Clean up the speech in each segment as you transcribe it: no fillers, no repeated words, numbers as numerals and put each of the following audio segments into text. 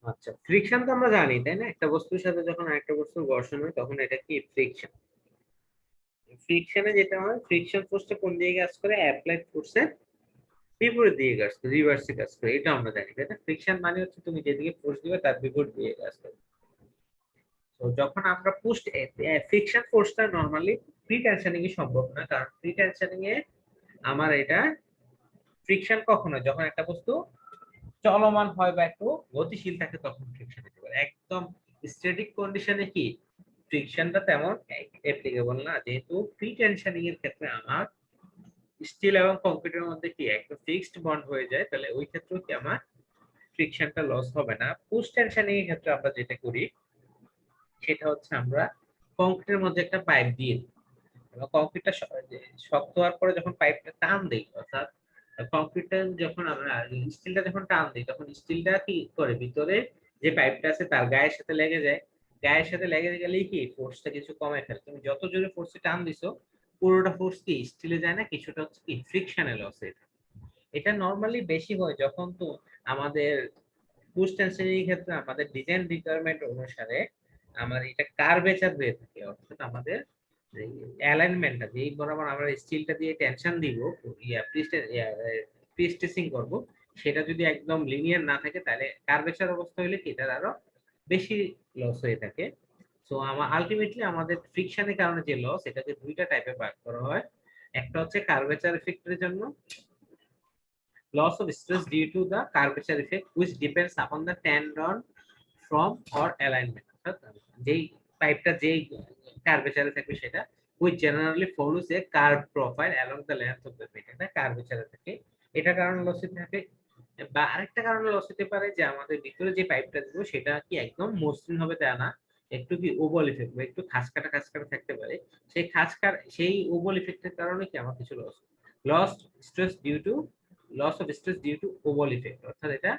আচ্ছা, ফ্রিকশন তো আমরা জানি তাই না, একটা বস্তুর সাথে যখন আরেকটা বস্তুর ঘর্ষণ হয় তখন এটা কি ফ্রিকশন। ফ্রিকশনে যেটা হয়, ফ্রিকশন ফোর্সটা কোন দিকে কাজ করে, অ্যাপ্লাইড ফোর্সের বিপরীত দিকে কাজ করে, রিভার্সে কাজ করে, এটা আমরা জানি তাই না। ফ্রিকশন মানে হচ্ছে তুমি যেদিকে ফোর্স দিবে তার বিপরীত দিকে কাজ করে। তো যখন আমরা পুস্ট, ফ্রিকশন ফোর্সটা নরমালি ফ্রি টেনশনিং এ সম্ভব না, কারণ ফ্রি টেনশনিং এ আমার এটা ফ্রিকশন কখনো যখন একটা বস্তু চলমান হয় বা একটু গতিশীল থাকে তখন ফ্রিকশন হতে পারে। একদম স্ট্যাটিক কন্ডিশনে কি ফ্রিকশনটা তেমন অ্যাপ্লিকেবল না, যেহেতু ফ্রি টেনশনিং এর ক্ষেত্রে আমার স্টিল এবং কংক্রিটের মধ্যে কি একটা ফিক্সড বন্ড হয়ে যায়, তাহলে ওই ক্ষেত্রে কি আমার ফ্রিকশনটা লস হবে না। পোস্ট টেনশনিং এর ক্ষেত্রে আমরা যেটা করি সেটা হচ্ছে আমরা কংক্রিটের মধ্যে একটা পাইপ দিয়ে দিই, এবং কংক্রিটটা শক্ত হওয়ার পরে যখন পাইপটা টান দিই, অর্থাৎ কংক্রিটটা যখন আমরা স্টিলটা যখন টান দিই তখন স্টিলটা কি করে ভিতরে যে পাইপটা আছে তার গায়ের সাথে লেগে যায়। গায়ের সাথে লেগে গেলেই কি ফোর্সটা কিছু কমে ফেলে, তুমি যত জোরে ফোর্সে টান দিছো পুরোটা ফোর্স কি স্টিলে যায় না, কিছুটা হচ্ছে কি ফ্রিকশনে লস হয়ে থাকে। এটা নর্মালি বেশি হয় যখন তো আমাদের পুশ টেনশনের ক্ষেত্রে আমাদের ডিজাইন রিকোয়ারমেন্ট অনুসারে আমার এটা কার্ভেচার হয়ে থাকে, অর্থাৎ আমাদের অ্যালাইনমেন্টটা যেই বরাবর আমরা স্টিলটা দিয়ে টেনশন দিব, প্রিস্টেসিং করব, সেটা যদি একদম লিনিয়ার না থাকে তাহলে কার্ভেচার অবস্থা হলে কি এটার আরো বেশি লস হয়ে থাকে। সো আলটিমেটলি আমাদের ফ্রিকশনের কারণে যে লস, এটাকে দুইটা টাইপে ভাগ করা হয়। একটা হচ্ছে কার্ভেচার এফেক্টের জন্য, loss of stress due to the curvature effect which depends upon the tendon from or alignment, অর্থাৎ যেই পাইপটা যেই কার্ভেচারে থাকবে সেটা which generally follows a curved profile along the length of the bit, এটা কার্ভেচারে থাকে, এটা কারণে লস হতে থাকে। বা আরেকটা কারণে লস হতে পারে যে আমাদের ভিতরে যে পাইপটা দিব সেটা কি একদম মসৃণ হবে তা না, একটু কি ওভাল ইফেক্ট বা একটু খাসকাটা থাকতে পারে। সেই ওভাল ইফেক্টের কারণে কি আমার কিছু loss stress due to loss of stress due to oval effect, অর্থাৎ এটা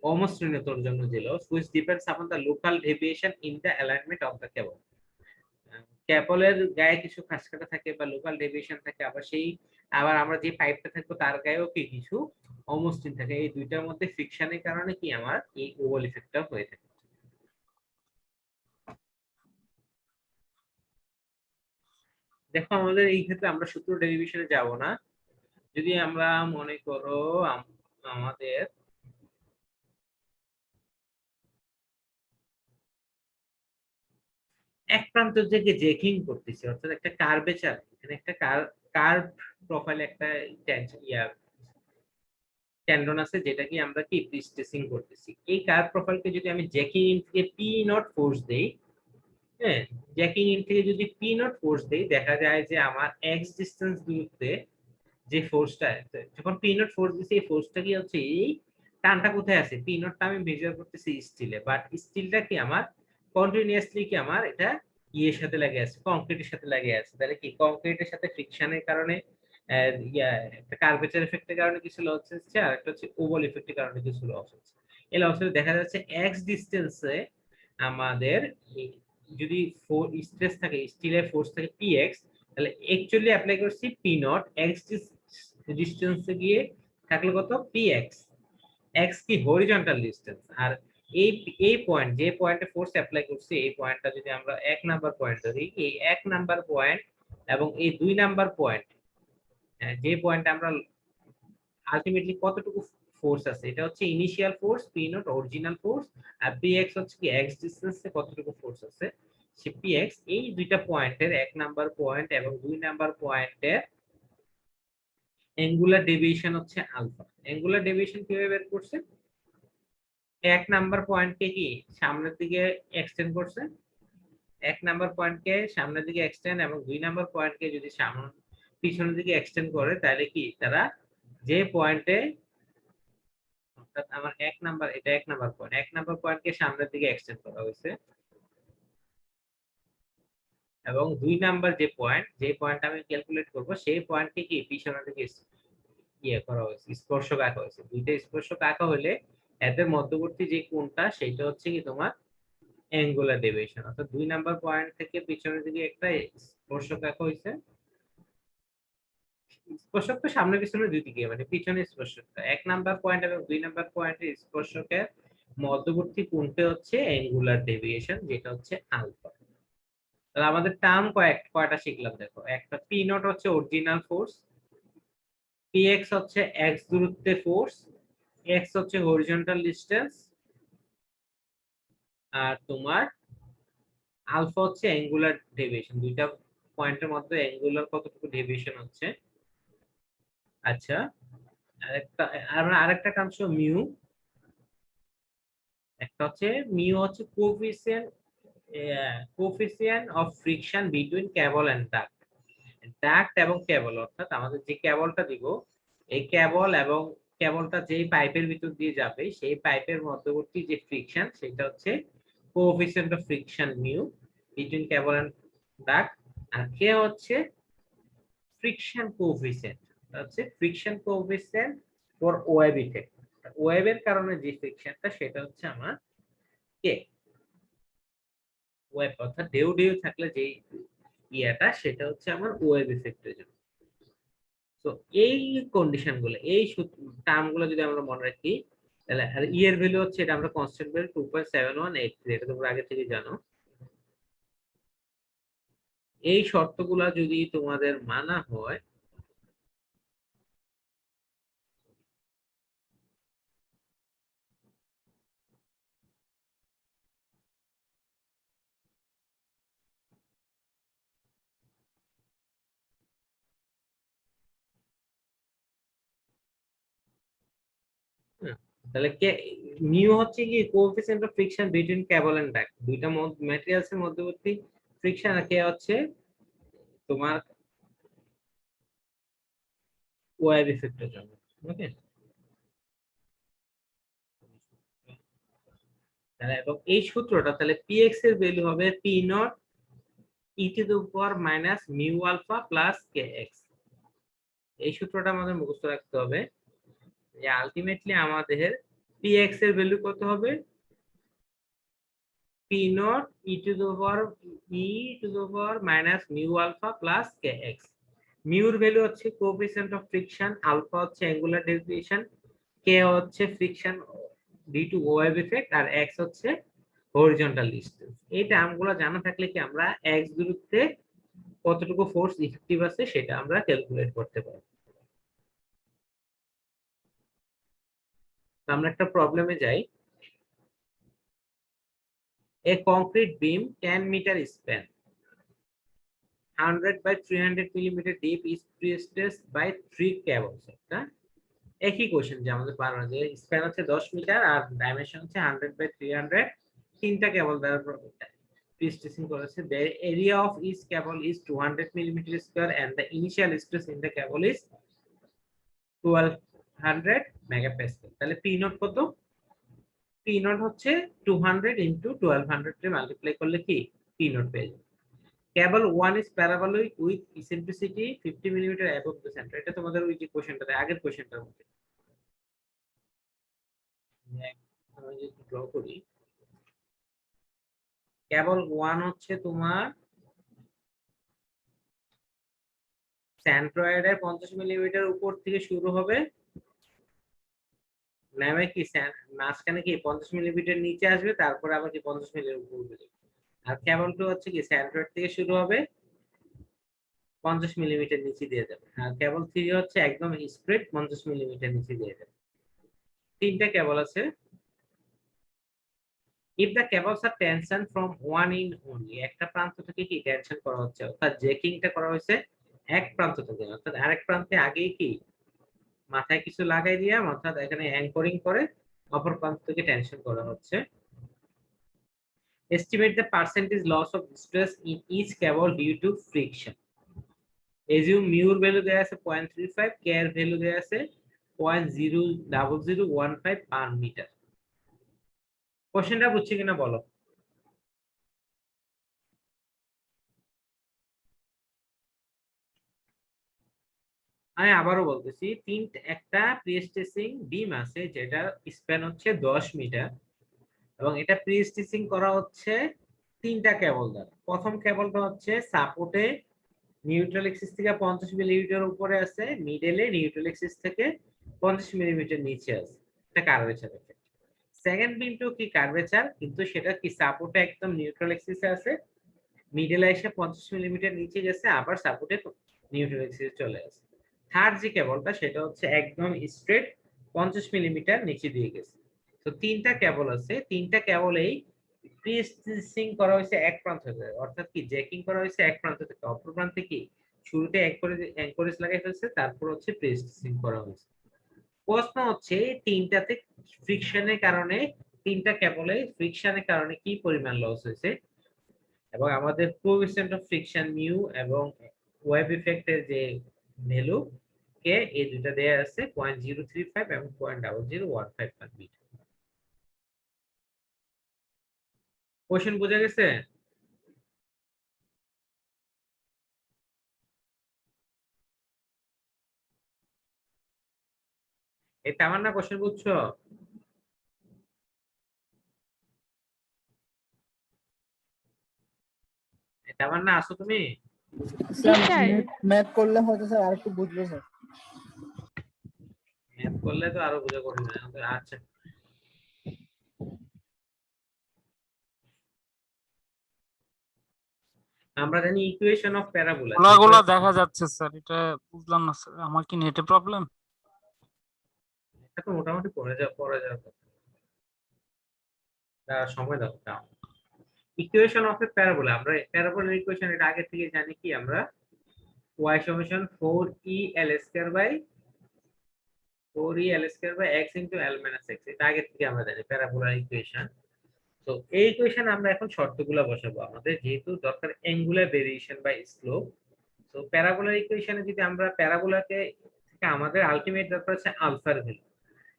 অমসৃণতার জন্য যে loss which depends upon the local deviation in the alignment of the cable, ক্যাপলের গায়ে কিছু খাসকাটা থাকে বা লোকাল ডেভিয়েশন থাকে, আবার আমরা যে পাইপটা থাকবো তার গায়েও কি কিছু অমসৃণ থাকে, এই দুইটার মধ্যে ফ্রিকশনের কারণে কি আমার এই ওভাল ইফেক্টটা হয়ে থাকে। দেখো আমাদের এই ক্ষেত্রে আমরা সূত্র ডেরিভেশনে যাব না, যদি আমরা মনে করো আমাদের এক প্রান্ত থেকে জেকিং করতেছি, অর্থাৎ একটা কার্ভেচার, এখানে একটা কার্ভ প্রোফাইল একটা টেন্ডন আছে যেটা কি আমরা কি প্রিস্টেসিং করতেছি, এই কার্ভ প্রোফাইলকে যদি আমি জ্যাকিং ইন থেকে পি নট ফোর্স দেই, হ্যাঁ, জ্যাকিং ইন থেকে যদি পি নট ফোর্স দেই দেখা যায় যে আমার এক্স ডিস্টেন্স দূরত্বে যে ফোর্সটা, যখন পি নট ফোর্স দিছি এই ফোর্সটা কি হচ্ছে এই টানটা কোথায় আছে, পি নটটা আমি মেজার করতেছি স্টিলে, বাট স্টিলটা কি আমার কন্টিনিউয়াসলি কি আমার এটা ইয়ের সাথে লাগে আছে, কংক্রিটের সাথে লাগে আছে, তাহলে কি কংক্রিটের সাথে ফ্রিকশনের কারণে একটা কার্ভেচার এফেক্টের কারণে কিছু লস হচ্ছে, আর একটা হচ্ছে ওভাল ইফেক্টের কারণে কিছু লস হচ্ছে। এই লস দেখা যাচ্ছে এক্স ডিস্টেন্সে আমাদের যদি স্ট্রেস থাকে, স্টিলের ফোর্স থাকে পি এক্স, তাহলে অ্যাকচুয়ালি অ্যাপ্লাই করছি পি নট, এক্স ডিস্টেন্সে গিয়ে থাকলে কত পি এক্স, এক্স কি হরিজন্টাল ডিস্টেন্স, আর এই এই পয়েন্ট যে পয়েন্টে ফোর্স অ্যাপ্লাই করছি এই পয়েন্টটা যদি আমরা এক নাম্বার পয়েন্ট ধরি, এই এক নাম্বার পয়েন্ট এবং এই দুই নাম্বার পয়েন্ট, যে পয়েন্ট আমরা আলটিমেটলি কতটুকু ফোর্স আছে, এটা হচ্ছে initial force P naught original force, আর পি এক্স হচ্ছে কি এক্স ডিস্টেন্সে কতটুকু ফোর্স আছে সে পি এক্স, এই দুইটা পয়েন্টের এক নাম্বার পয়েন্ট এবং দুই নাম্বার পয়েন্টের অ্যাঙ্গুলার ডেভিয়েশন হচ্ছে আলফা। অ্যাঙ্গুলার ডেভিয়েশন কিভাবে বের করছে, এক নাম্বার পয়েন্টকে কি সামনের দিকে এক্সটেন্ড করছে, এক নাম্বার পয়েন্টকে সামনের দিকে এক্সটেন্ড এবং দুই নাম্বার পয়েন্টকে যদি সামনে পিছনের দিকে এক্সটেন্ড করে তাহলে কি তারা যে পয়েন্টে, অর্থাৎ আমার এক নাম্বার, এটা এক নাম্বার পয়েন্ট, এক নাম্বার পয়েন্টকে সামনের দিকে এক্সটেন্ড করা হয়েছে এবং দুই নাম্বার যে পয়েন্ট আমি ক্যালকুলেট করব সেই পয়েন্টকে কি পিছনের দিকে করা হয়েছে, স্পর্শক আঁকা হয়েছে। দুইটা স্পর্শক আঁকা হলে এদের মধ্যবর্তী যে কোণটা সেটা হচ্ছে কি তোমার অ্যাঙ্গুলার ডেভিয়েশন, অর্থাৎ দুই নাম্বার পয়েন্ট থেকে পিছনের দিকে একটা স্পর্শক আঁকা হয়েছে, স্পর্শক তো সামনে পিছনে দুই দিকে, মানে পিছনে স্পর্শকটা এক নাম্বার পয়েন্ট এবং দুই নাম্বার পয়েন্টের স্পর্শকের মধ্যবর্তী কোণটা হচ্ছে অ্যাঙ্গুলার ডেভিয়েশন, যেটা হচ্ছে আলফা। তাহলে আমাদের টার্ম কয়টা শিখলাম দেখো। একটা পি নট হচ্ছে অরিজিনাল ফোর্স, পি এক্স হচ্ছে এক্স দূরত্বে ফোর্স, এক্স হচ্ছে হরিজন্টাল ডিসটেন্স, আর তোমার আলফা হচ্ছে অ্যাঙ্গুলার ডেভিয়েশন। দুইটা পয়েন্টের মধ্যে অ্যাঙ্গুলার কতটুকু ডেভিয়েশন হচ্ছে। আচ্ছা, আরেকটা টার্ম ছিল মিউ। একটা হচ্ছে মিউ হচ্ছে coefficient of friction between cable and duct. Duct এবং কেবল, অর্থাৎ আমাদের যে কেবলটা দিব, এই কেবল এবং কেবলটা যেই পাইপের ভিতর দিয়ে যাবে সেই পাইপের মধ্যবর্তী যে ফ্রিকশন, সেটা হচ্ছে coefficient of friction mu between cable and duct. আর কে হচ্ছে ফ্রিকশন কোএফিসিয়েন্ট, হচ্ছে friction coefficient for wave effect. ওয়েভের কারণে যে ফ্রিকশনটা, সেটা হচ্ছে আমার কে ওয়েভ, অর্থাৎ ঢেউ ঢেউ থাকলে যে ইয়াটা, সেটা হচ্ছে আমার ওয়েভ ইফেক্টের জন্য। তো এই কন্ডিশন গুলো, এই টার্ম গুলো যদি আমরা মনে রাখি, তাহলে আর ই এর ভ্যালু হচ্ছে, এটা আমরা কনস্ট্যান্ট ভ্যালু 2.7183, এটা তোমরা আগে থেকে জানো। এই শর্তগুলা যদি তোমাদের মানা হয়, তাহলে কে মিউ হচ্ছে কি coefficient of friction between cable and duct, দুইটা ম্যাটেরিয়ালস এর মধ্যবর্তী ফ্রিকশন। আর কে হচ্ছে তোমার ওয়েভ ইফেক্টের জন্য। ওকে, তাহলে এবং এই সূত্রটা, তাহলে পি এক্স এর ভ্যালু হবে P not E to the power minus mu alpha plus K x. এই সূত্রটা আমাদের মুখস্থ রাখতে হবে, যে আলটিমেটলি আমাদের পি এক্স এর ভ্যালু কত হবে, P not E to the power minus mu alpha plus K x. মিউর ভ্যালু হচ্ছে কোএফিসিয়েন্ট অফ ফ্রিকশন, আলফা হচ্ছে অ্যাঙ্গুলার ডেভিয়েশন, কে হচ্ছে friction due to wave effect, আর এক্স হচ্ছে হরিজন্টাল ডিসটেন্স। এই টার্মগুলো জানা থাকলে কি আমরা এক্স দূরত্বে কতটুকু ফোর্স ইফেক্টিভ আছে সেটা আমরা ক্যালকুলেট করতে পারি। আমরা একটা প্রবলেমে যাই। A concrete beam 10 meter span 100 by 300 millimeter deep is placed by 3 cables। একটা একই কোশ্চেন যে আমাদের পারো, যে স্প্যান হচ্ছে 10 মিটার আর ডাইমেনশন হচ্ছে 100 by 300, তিনটা কেবল দ্বারা প্রিস্টেসিং করেছে। The area of each cable is 200 millimeter square and the initial stress in the cable is 1200 megapascal। তাহলে পি নট কত? পি নট হচ্ছে 200 ইনটু 1200 কে মাল্টিপ্লাই করলে কি পি নট পেয়ে যাবে। Cable one is parabolic with eccentricity 50 millimetre above the centre. এটা তোমাদের ওই যে কোশ্চেনটাতে, আগের কোশ্চেনটার মধ্যে। আমি যদি ড্র করি, কেবল ওয়ান হচ্ছে তোমার সেন্ট্রয়েডের 50 মিলিমিটার উপর থেকে শুরু হবে, নামে কি মাঝখানে কি 50 মিলিমিটার নিচে আসবে, তারপরে আবার কি 50 মিলিমিটার উপর উঠবে। আর কেবল টু হচ্ছে কি সেন্ট্রয়েড থেকে শুরু হবে, 50 মিলিমিটার নিচে দিয়ে যাবে। আর কেবল থ্রি হচ্ছে একদম স্ট্রেট 50 মিলিমিটার নিচে দিয়ে যাবে। তিনটা কেবল আছে। if the cables are tension from one end only, একটা প্রান্ত থেকে কি টেনশন করা হচ্ছে, অর্থাৎ জেকিংটা করা হয়েছে এক প্রান্ত থেকে, অর্থাৎ আরেক প্রান্তে আগেই কি মাথায় কিছু লাগাই দিয়া, অর্থাৎ এখানে অ্যাঙ্করিং করে অপর প্রান্ত থেকে টেনশন করা হচ্ছে। estimate the percentage loss of stress in each cable due to friction। assume mu এর ভ্যালু দেয়া আছে 0.35, k এর ভ্যালু দেয়া আছে 0.00015 পার মিটার। কোশ্চেনটা বুঝছি কিনা বলো। আমি আবারও বলতেছি, একটা প্রিস্টেসিং বিম আছে যেটা স্প্যান হচ্ছে 10 মিটার, এবং এটা প্রিস্টেসিং করা হচ্ছে তিনটা কেবল দ্বারা। প্রথম কেবলটা হচ্ছে সাপোর্টে নিউট্রাল এক্সিস থেকে 50 মিলিমিটার উপরে আছে, মিডলে নিউট্রাল এক্সিস থেকে 50 মিলিমিটার নিচে আছে, এটা কার্ভেচার এফেক্ট। সেকেন্ড বিমটাও কি কার্ভেচার, কিন্তু সেটা কি সাপোর্টে একদম নিউট্রাল এক্সিসে আছে, মিডলে এসে 50 মিলিমিটার নিচে গেছে, আবার সাপোর্টে নিউট্রাল এক্সিসে চলে আসে। থার্ড যে কেবলটা সেটা হচ্ছে একদম স্ট্রেট 50 মিলিমিটার নিচে দিয়ে গেছে। তো তিনটা কেবল আছে, তিনটা কেবলেই প্রিস্টিচিং করা হয়েছে এক প্রান্ত থেকে, অর্থাৎ কি জ্যাকিং করা হয়েছে এক প্রান্ত থেকে অপর প্রান্তে, কি শুরুতে অ্যাঙ্করেজ লাগাই ফেলছে, তারপর হচ্ছে প্রিস্টিচিং করা হয়েছে। প্রশ্ন হচ্ছে তিনটাতে ফ্রিকশনের কারণে, তিনটা কেবলে ফ্রিকশনের কারণে কি পরিমাণ লস হয়েছে, এবং আমাদের কোএফিসিয়েন্ট অফ ফ্রিকশন মিউ এবং ওয়েভ ইফেক্টের যে ভ্যালু কে, এই দুটো দেয়া আছে 0.035 এবং 0.0015 মিটার। কোশ্চেন বোঝা গেছে? এই তামান্না কোশ্চেন বুঝছো? তামান্না আসো তুমি? স্যার ম্যাথ করলে হয়তো স্যার আরেকটু বুঝবো স্যার। ম্যাথ করলে তো আরো বোঝা কঠিন হয়। আচ্ছা, আমরা জানি ইকুয়েশন অফ প্যারাবোলা, গোলাগুলা দেখা যাচ্ছে স্যার, এটা বুঝলাম না স্যার, আমার কি নেটে প্রবলেম? এটা তো মোটামুটি পড়ে যাওয়ার কথা। সময় দাও দাও। ইকুয়েশন অফ এ প্যারাবোলা, আমরা প্যারাবোলার ইকুয়েশন এটা আগে থেকে জানি কি, আমরা y সমান 4e l² by 4e l² by x into l minus x, এটা আগে থেকে আমরা জানি প্যারাবোলার ইকুয়েশন। তো এই ইকুয়েশন আমরা এখন শর্তগুলো বসাবো, আমাদের যেহেতু দরকার অ্যাঙ্গুলার ভেরিয়েশন বাই স্লোপ। তো প্যারাবোলার ইকুয়েশনে যদি আমরা প্যারাবোলাকে থেকে আমাদের আলটিমেট দরকার হচ্ছে আলফার ভ্যালু।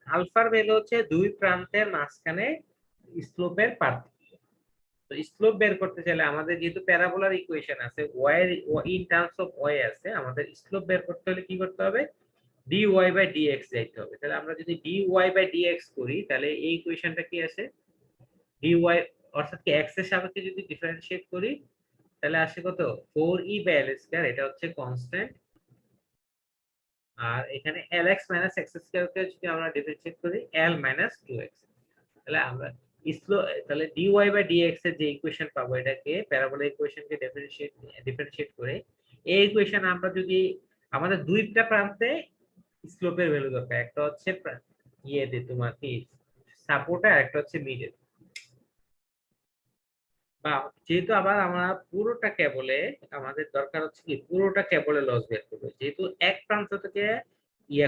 আলফার ভ্যালু হচ্ছে দুই প্রান্তের মাঝখানে স্লোপের পার্থক্য। তো স্লোপ বের করতে চাইলে আমাদের যেহেতু প্যারাবোলার ইকুয়েশন আছে, y in terms of y আছে, আমাদের স্লোপ বের করতে হলে কি করতে হবে, dy বাই dx যাইতে হবে। তাহলে আমরা যদি dy বাই dx করি, তাহলে এই ইকুয়েশনটা কি আসে, dy অর্থাৎ কি x এর সাপেক্ষে যদি ডিফারেন্সিয়েট করি, তাহলে আসে কত, 4e বাই l², এটা হচ্ছে কনস্ট্যান্ট। আর এখানে lx মাইনাস x² কে যদি আমরা ডিফারেন্সিয়েট করি l মাইনাস 2x, তাহলে আমরা তাহলে dy বাই dx এর যে ইকুয়েশন পাবো, এটাকে প্যারাবোলা ইকুয়েশনকে ডিফারেন্সিয়েট করে এই ইকুয়েশন আমরা যদি, আমাদের দুইটা প্রান্তে স্লোপের ভ্যালু দরকার, একটা হচ্ছে ইয়েতে তোমার কি সাপোর্টে, আর একটা হচ্ছে মিডল। বা যেহেতু আবার আমরা পুরোটা কেবলে, আমাদের দরকার হচ্ছে কি পুরোটা কেবলে লস বের করবো, যেহেতু এক প্রান্ত থেকে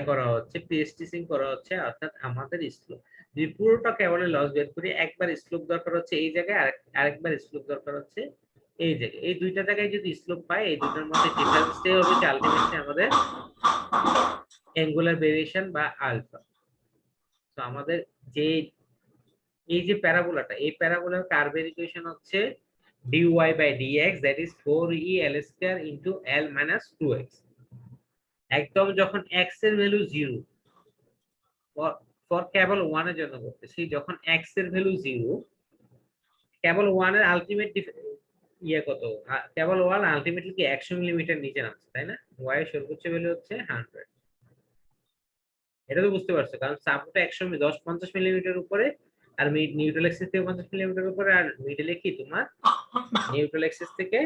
করা হচ্ছে, প্রিস্টিচিং করা হচ্ছে, অর্থাৎ আমাদের স্লোপ যদি পুরোটা কেবলে লস বের করি, একবার স্লোপ দরকার হচ্ছে এই জায়গায়, আরেকবার স্লোপ দরকার হচ্ছে এই জায়গায়। এই দুইটা জায়গায় যদি স্লোপ পাই, এই দুটোর মধ্যে ডিফারেন্সটাই হবে যে আলটিমেটলি আমাদের অ্যাঙ্গুলার ভেরিয়েশন বা আলফা। তো আমাদের যে এই যে প্যারাবোলাটা, এই প্যারাবোলার কার্ভের ইকুয়েশন হচ্ছে dy by dx, that is 4e l² into l minus 2x। একদম যখন x এর ভ্যালু 0, ফর কেবল 1 এর জন্য করতেছি, যখন x এর ভ্যালু 0, কেবল 1 এর আলটিমেট কত, কেবল 1 আলটিমেটলি কি 100 মিলিমিটার নিচে নামছে, তাই না? y এর সর্বোচ্চ ভ্যালু হচ্ছে 100। এটা তো বুঝতে পারছো, কারণ সাপোর্টে 50 মিলিমিটার উপরে, আর নিউট্রাল এক্সিস থেকে 50 মিলিমিটার উপরে, আর মিডলে কি তোমার নিউট্রাল এক্সিস থেকে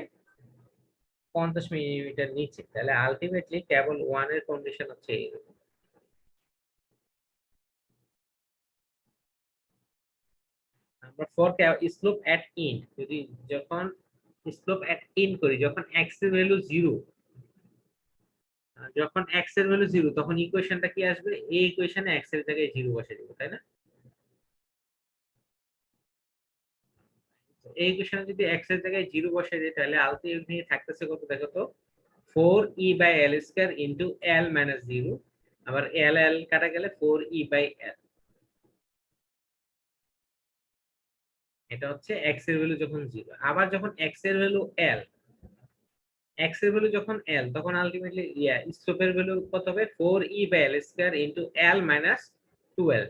50 মিলিমিটার নিচে, তাহলে আলটিমেটলি কেবল 1 এর কন্ডিশন হচ্ছে এইরকম। আমরা ফর স্লোপ এট ইন, যদি যখন স্লোপ এট ইন করি, যখন x এর ভ্যালু 0, যখন x এর ভ্যালু 0, তখন ইকুয়েশনটা কি আসবে, এই ইকুয়েশনে x এর জায়গায় 0 বসে দিব, তাই না? এই ইকুয়েশনে যদি x এর জায়গায় 0 বসে দিই, তাহলে আলটিমেটলি থাকতেছে কত, দেখো তো, 4e by l² into l minus 0, আবার l কাটা গেলে 4e by l। এটা হচ্ছে x এর ভ্যালু যখন 0, আবার যখন x এর ভ্যালু l, x এর ভ্যালু যখন l, তখন আলটিমেটলি স্লোপের ভ্যালু কত হবে, 4e by l² into l minus 12,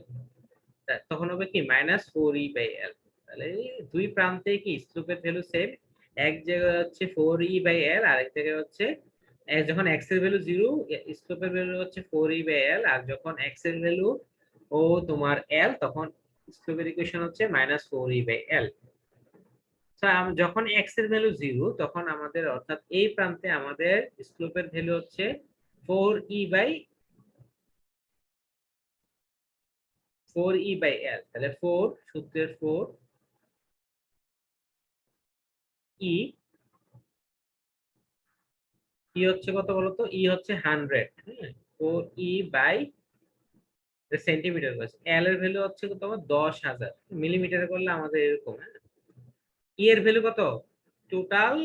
তখন হবে কি মাইনাস 4e by l। তাহলে দুই প্রান্তে কি স্লোপের ভ্যালু সেম, এক জায়গায় হচ্ছে 4e by l, আরেক জায়গায় হচ্ছে যখন x এর ভ্যালু 0, স্লোপের ভ্যালু হচ্ছে 4e by l, আর যখন x এর ভ্যালু ও তোমার l, তখন স্লোপের ইকুয়েশন হচ্ছে -4e/l। যখন x এর ভ্যালু 0 তখন আমাদের অর্থাৎ এই প্রান্তে আমাদের স্লোপের ভ্যালু হচ্ছে 4e/l। তাহলে 4 সূত্রের 4 e ই হচ্ছে কত বলতো, ই হচ্ছে 100, হ্যাঁ, 4e/ সেন্টিমিটার বলছে, এল এর ভ্যালু হচ্ছে কত, 10,000 মিলিমিটারে করলে আমাদের এরকম, হ্যাঁ। ই এর ভ্যালু কত, টোটাল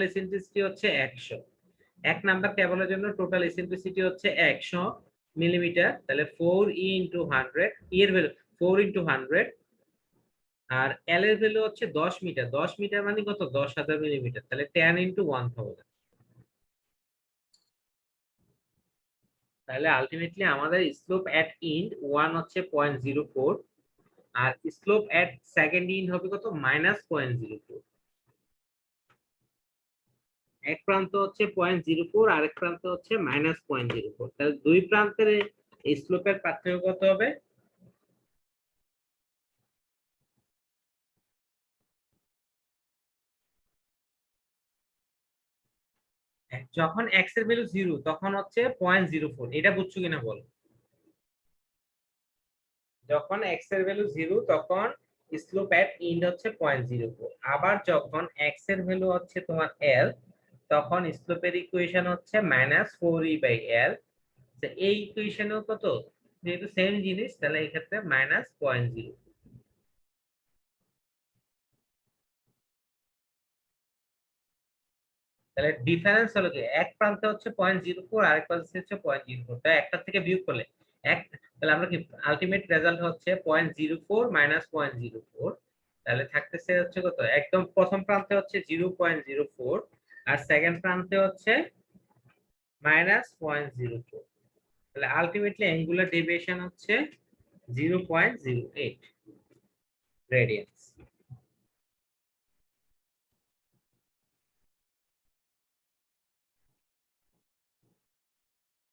ইসেন্ট্রিসিটি হচ্ছে 100। এক নাম্বার কেবলের জন্য টোটাল ইসেন্ট্রিসিটি হচ্ছে 100 মিলিমিটার। তাহলে 4e ইন্টু 100, ই এর ভ্যালু 4 ইন্টু 100, আর এল এর ভ্যালু হচ্ছে 10 মিটার। 10 মিটার মানে কত, 10,000 মিলিমিটার। তাহলে 10 ইন্টু 1000। তাহলে আলটিমেটলি আমাদের স্লোপ এট ইন্ড 1 হচ্ছে 0.04, আর স্লোপ এট সেকেন্ড ইন্ড হবে কত, -0.04। এক প্রান্ত হচ্ছে 0.04, আরেক প্রান্ত হচ্ছে -0.04। তাহলে দুই প্রান্তের স্লোপের পার্থক্য কত হবে, যখন x এর ভ্যালু 0 তখন হচ্ছে 0.04। এটা বুঝছো কিনা বলো। যখন x এর ভ্যালু 0 তখন স্লোপ এট ইন্ড হচ্ছে 0.04। আবার যখন x এর ভ্যালু হচ্ছে তোমার l তখন স্লোপের ইকুয়েশন হচ্ছে -4e/l। এই ইকুয়েশনেও কত, যেহেতু সেম জিনিস তাহলে এই ক্ষেত্রে -0.0। তাহলে ডিফারেন্স হলো কি, এক প্রান্তে হচ্ছে 0.04, আরেক প্রান্তে হচ্ছে 0.04। তাই একটা থেকে বিয়োগ করলে এক, তাহলে আমরা কি আলটিমেট রেজাল্ট হচ্ছে 0.04 -0.04। তাহলে থাকতেছে হচ্ছে কত, একদম প্রথম প্রান্তে হচ্ছে 0.04, আর সেকেন্ড প্রান্তে হচ্ছে -0.04। তাহলে আলটিমেটলি অ্যাঙ্গুলার ডেভিয়েশন হচ্ছে 0.08 রেডিয়ান্স।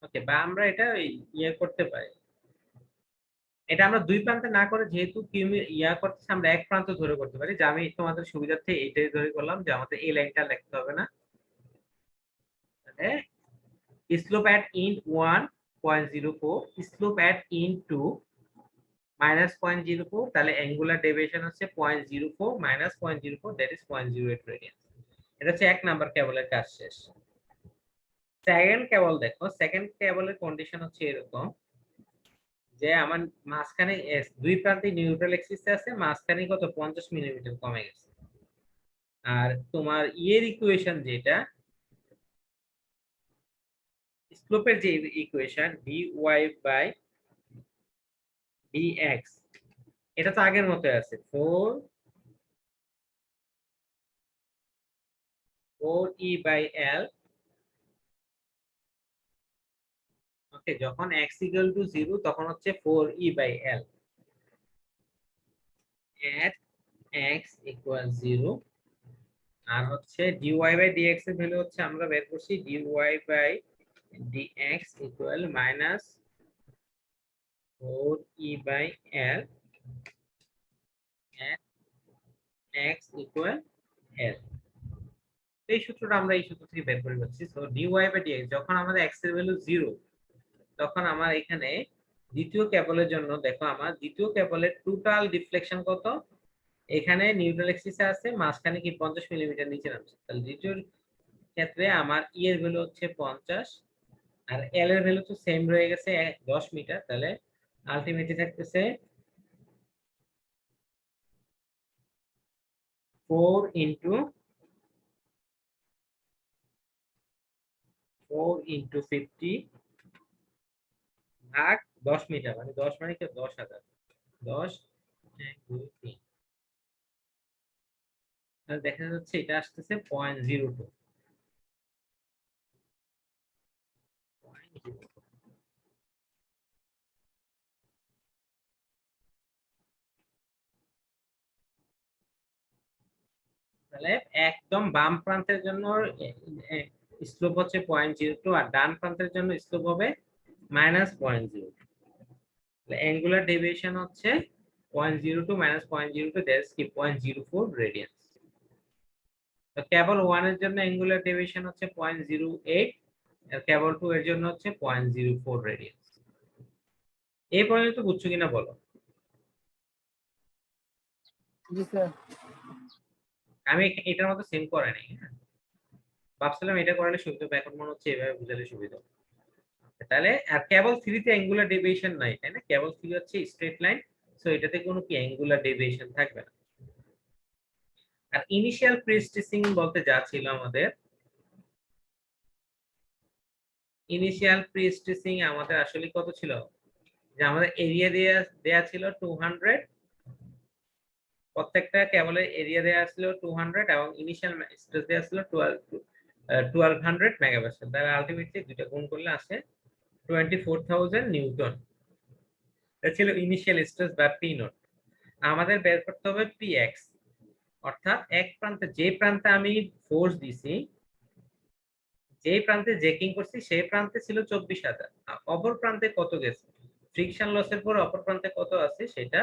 ওকে, বা আমরা এটা ইয়ে করতে পারি, এটা আমরা দুই প্রান্তে না করে যেহেতু ইয়া করতেছে আমরা এক প্রান্ত ধরে করতে পারি। যে আমি তোমাদের সুবিধার্থে এইটাই ধরে করলাম যে আমাদের এই লাইনটা লিখতে হবে না। মানে স্লোপ এট ইন্ড 1.04, স্লোপ এট ইন্ড 2 -0.04। তাহলে অ্যাঙ্গুলার ডেভিয়েশন হচ্ছে 0.04 -0.04, দ্যাট ইজ 0.08 রেডিয়ান। এটা হচ্ছে এক নাম্বার কেবলের কাজ শেষ। সেকেন্ড কেবল দেখো, সেকেন্ড কেবলের কন্ডিশন হচ্ছে এরকম যে আমার মাঝখানে দুই প্রান্তে নিউট্রাল এক্সিস আছে, মাঝখানে কত 50 মিলিমিটার কমে গেছে। আর তোমার ইয়ের ইকুয়েশন যেটা, স্লোপের যে ইকুয়েশন dy/dx, এটা তো আগের মতো আছে 4e/l। ওকে, যখন x = 0 তখন হচ্ছে 4e/l at x = 0। আর হচ্ছে dy/dx এর ভ্যালু হচ্ছে আমরা বের করছি dy/dx = -4e/l at x = l। এই সূত্রটা আমরা এই সূত্র থেকে বের করে পাচ্ছি। সো dy/dx যখন আমাদের x এর ভ্যালু 0 তখন আমার এখানে দ্বিতীয় কেবলের জন্য দেখো, আমার দ্বিতীয় কেবলের টোটাল ডিফ্লেকশন কত, এখানে নিউট্রাল এক্সিসে আছে, মাঝখানে কি 50 মিলিমিটার নিচে নামছে। তাহলে দ্বিতীয় ক্ষেত্রে আমার ই এর ভ্যালু হচ্ছে 50, আর এল এর ভ্যালু তো সেম রয়ে গেছে 10 মিটার। তাহলে আলটিমেটলি থাকতেছে 4 ইন্টু 50 ভাগ 10 মিটার, মানে 10 মানে কি 10,000। 10 1 2 3, তাহলে দেখা যাচ্ছে এটা আসতেছে 0.02। তাহলে একদম বাম প্রান্তের জন্য স্লোপ হচ্ছে 0.02, আর ডান প্রান্তের জন্য স্লোপ হবে -0.02। অ্যাঙ্গুলার ডেভিয়েশন হচ্ছে 0.02 মাইনাস 0.02, দ্যাটস কি 0.04 রেডিয়ান্স। তো কেবল 1 এর জন্য অ্যাঙ্গুলার ডেভিয়েশন হচ্ছে 0.08, আর কেবল 2 এর জন্য হচ্ছে 0.04 রেডিয়ান্স। এই পর্যন্ত বুঝছো কিনা বলো? জি স্যার। আমি এটার মতো সেম করে নাই, হ্যাঁ ভাবছিলাম এটা করলে সুবিধা হবে, এখন মনে হচ্ছে এভাবে বুঝালে সুবিধা হবে। তাহলে আর কেবল 3 তে অ্যাঙ্গুলার ডেভিয়েশন নাই, তাই না? কেবল 3 হচ্ছে স্ট্রেট লাইন, সো এটাতে কোনো কি অ্যাঙ্গুলার ডেভিয়েশন থাকবে না। আর ইনিশিয়াল প্রি-স্ট্রেসিং বলতে যা ছিল আমাদের, ইনিশিয়াল প্রি-স্ট্রেসিং আমাদের আসলে কত ছিল, যে আমাদের এরিয়া দেয়া ছিল 200, প্রত্যেকটা কেবলের এরিয়া দেয়া ছিল 200 এবং ইনিশিয়াল স্ট্রেস দেয়া ছিল 1200 মেগাপাস্কেল। তাহলে আলটিমেটলি দুটো গুণ করলে আসে 24,000 নিউটন। এটা ছিল ইনিশিয়াল স্ট্রেস বা পি নট। আমাদের বের করতে হবে পি এক্স, অর্থাৎ এক প্রান্তে যে প্রান্তে আমি ফোর্স দিছি, যে প্রান্তে জেকিং করছি সেই প্রান্তে ছিল 24,000, অপর প্রান্তে কত গেছে, ফ্রিকশন লসের পর অপর প্রান্তে কত আছে সেটা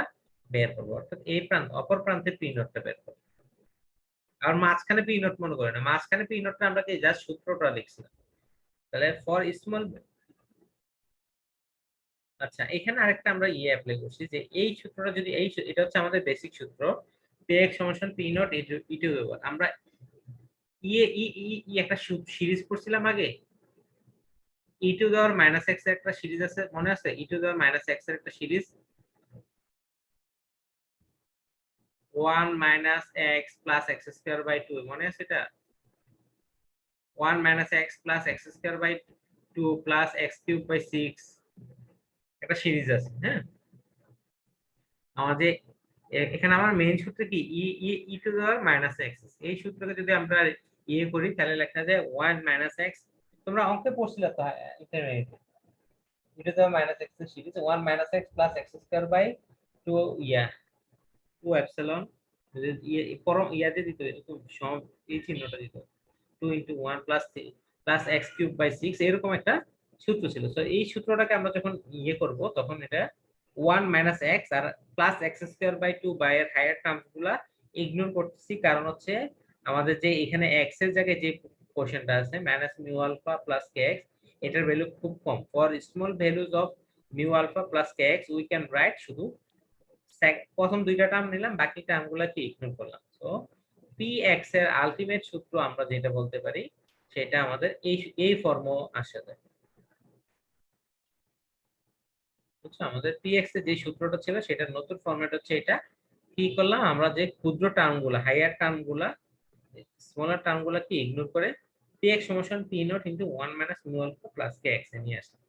বের করবো, অর্থাৎ এই প্রান্ত অপর প্রান্তে পি নটটা বের করবো। আর মাঝখানে পি নট মনে করে না, মাঝখানে পি নটটা আমরা কি জাস্ট সূত্রটা লিখছিলাম। তাহলে ফর স্মল, আচ্ছা এখানে আরেকটা আমরা অ্যাপ্লাই করছি যে এই সূত্রটা যদি এটা হচ্ছে আমাদের বেসিক সূত্র, পি এক্স সমান পি নট ই টু দেওয়ার। আমরা একটা সিরিজ করছিলাম আগে, ই টু দেওয়ার মাইনাস এক্স এর একটা সিরিজ আছে, মনে আছে? ই টু দেওয়ার মাইনাস এক্স এর একটা series, 1 minus x plus X square by 2, মনে আছে এটা? 1 minus x plus X square by 2 plus x cube by 6, একটা সিরিজ আছে, হ্যাঁ? আমাদের এখানে আমার মেইন সূত্র কি, e to the power minus x. এই সূত্রকে যদি আমরা করি তাহলে লেখা যায় 1 মাইনাস এক্স, তোমরা অঙ্কে পড়ছিলে তো ইন্টারমিডিয়েটে, e to the power minus x এর series 1 minus x plus x square by 2 2 epsilon, পরম ইয়াতে দিতে এরকম সম এই চিহ্নটা দিত 2 into 1 plus 3 plus x cube by 6, এরকম একটা সূত্র ছিল। তো এই সূত্রটাকে আমরা যখন করব তখন এটা 1 মাইনাস এক্স আর plus x square by 2 by এর হায়ার টার্মস গুলা ইগনোর করতেছি, কারণ হচ্ছে আমাদের যে এখানে এক্স এর জায়গায় যে কোশ্চেনটা আছে মাইনাস মিউ আলফা প্লাস কে এক্স, এটার ভ্যালু খুব কম। For small values of mu alpha plus K x we can write, শুধু প্রথম দুইটা টার্ম নিলাম, বাকি টার্মগুলোকে ইগনোর করলাম। সো পি এক্স এর আলটিমেট সূত্র আমরা যেটা বলতে পারি সেটা আমাদের এই ফর্ম আসে যায়। বুঝছো, আমাদের পি এক্স এর যে সূত্রটা ছিল সেটার নতুন ফরম্যাট হচ্ছে এটা। কি করলাম আমরা, যে ক্ষুদ্র টার্মগুলো হাইয়ার টার্মগুলা স্মলার টার্মগুলোকে ইগনোর করে পি এক্স সমান P not into 1 minus mu alpha plus K x এ নিয়ে আসলাম।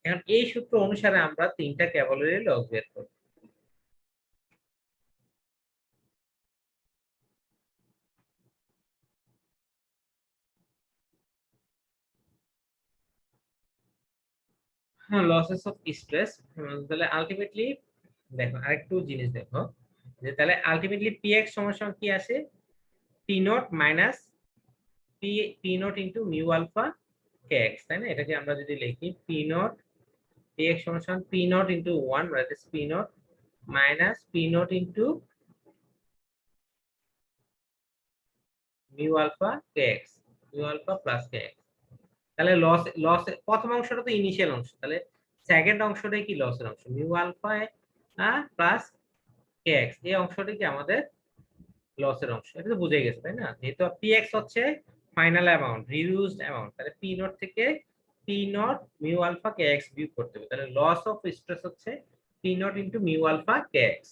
এখন এই সূত্র অনুসারে আমরা তিনটা ক্যাভেলরি লগ বের করব। হ্যাঁ, লসেস অফ স্ট্রেস। তাহলে আলটিমেটলি দেখো আরেকটু জিনিস দেখো, যে তাহলে আলটিমেটলি পি এক্স সমান কি আসে, P naught minus P not into mu alpha K X, তাই না? এটাকে আমরা যদি লিখি পি নট পি এক্স সমান P not into 1 that is P naught minus P not into mu alpha K X, mu alpha plus K X. তাহলে loss প্রথম অংশটা তো ইনিশিয়াল অংশ, তাহলে সেকেন্ড অংশটাই কি লসের অংশ, মিউ আলফা প্লাস কে এক্স, এই অংশটা কি আমাদের লসের অংশ। এটা তো বুঝে গেছে তাই না? যেহেতু পি এক্স হচ্ছে ফাইনাল অ্যামাউন্ট, রিডিউসড অ্যামাউন্ট, তাহলে পি নট থেকে P naught mu alpha K X বিয়োগ করতে হবে। তাহলে লস অফ স্ট্রেস হচ্ছে P not into mu alpha K X.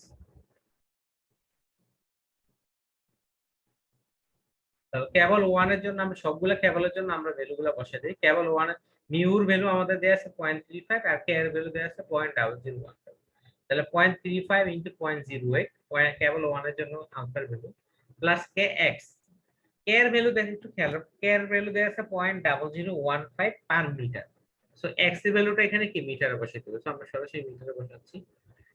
তাহলে কেবল 1 এর জন্য আমরা সবগুলা কেবলের জন্য আমরা ভ্যালুগুলো বসিয়ে দিই। কেবল 1 মিউর ভ্যালু আমাদের দেয়া আছে 0.35 আর কে এর ভ্যালু দেয়া আছে 0.001। তাহলে 0.35 ইনটু 0.08 কেবল 1 এর জন্য আনসার ভ্যালু, প্লাস কে এক্স, কে এর ভ্যালু দেখেন একটু খেয়াল রাখো, কে এর ভ্যালু দেয়া আছে 0.0015 পার মিটার। সো এক্স এর ভ্যালুটা এখানে কি মিটারে বসিয়ে দেব, সো আমরা সরাসরি মিটারে বসাচ্ছি।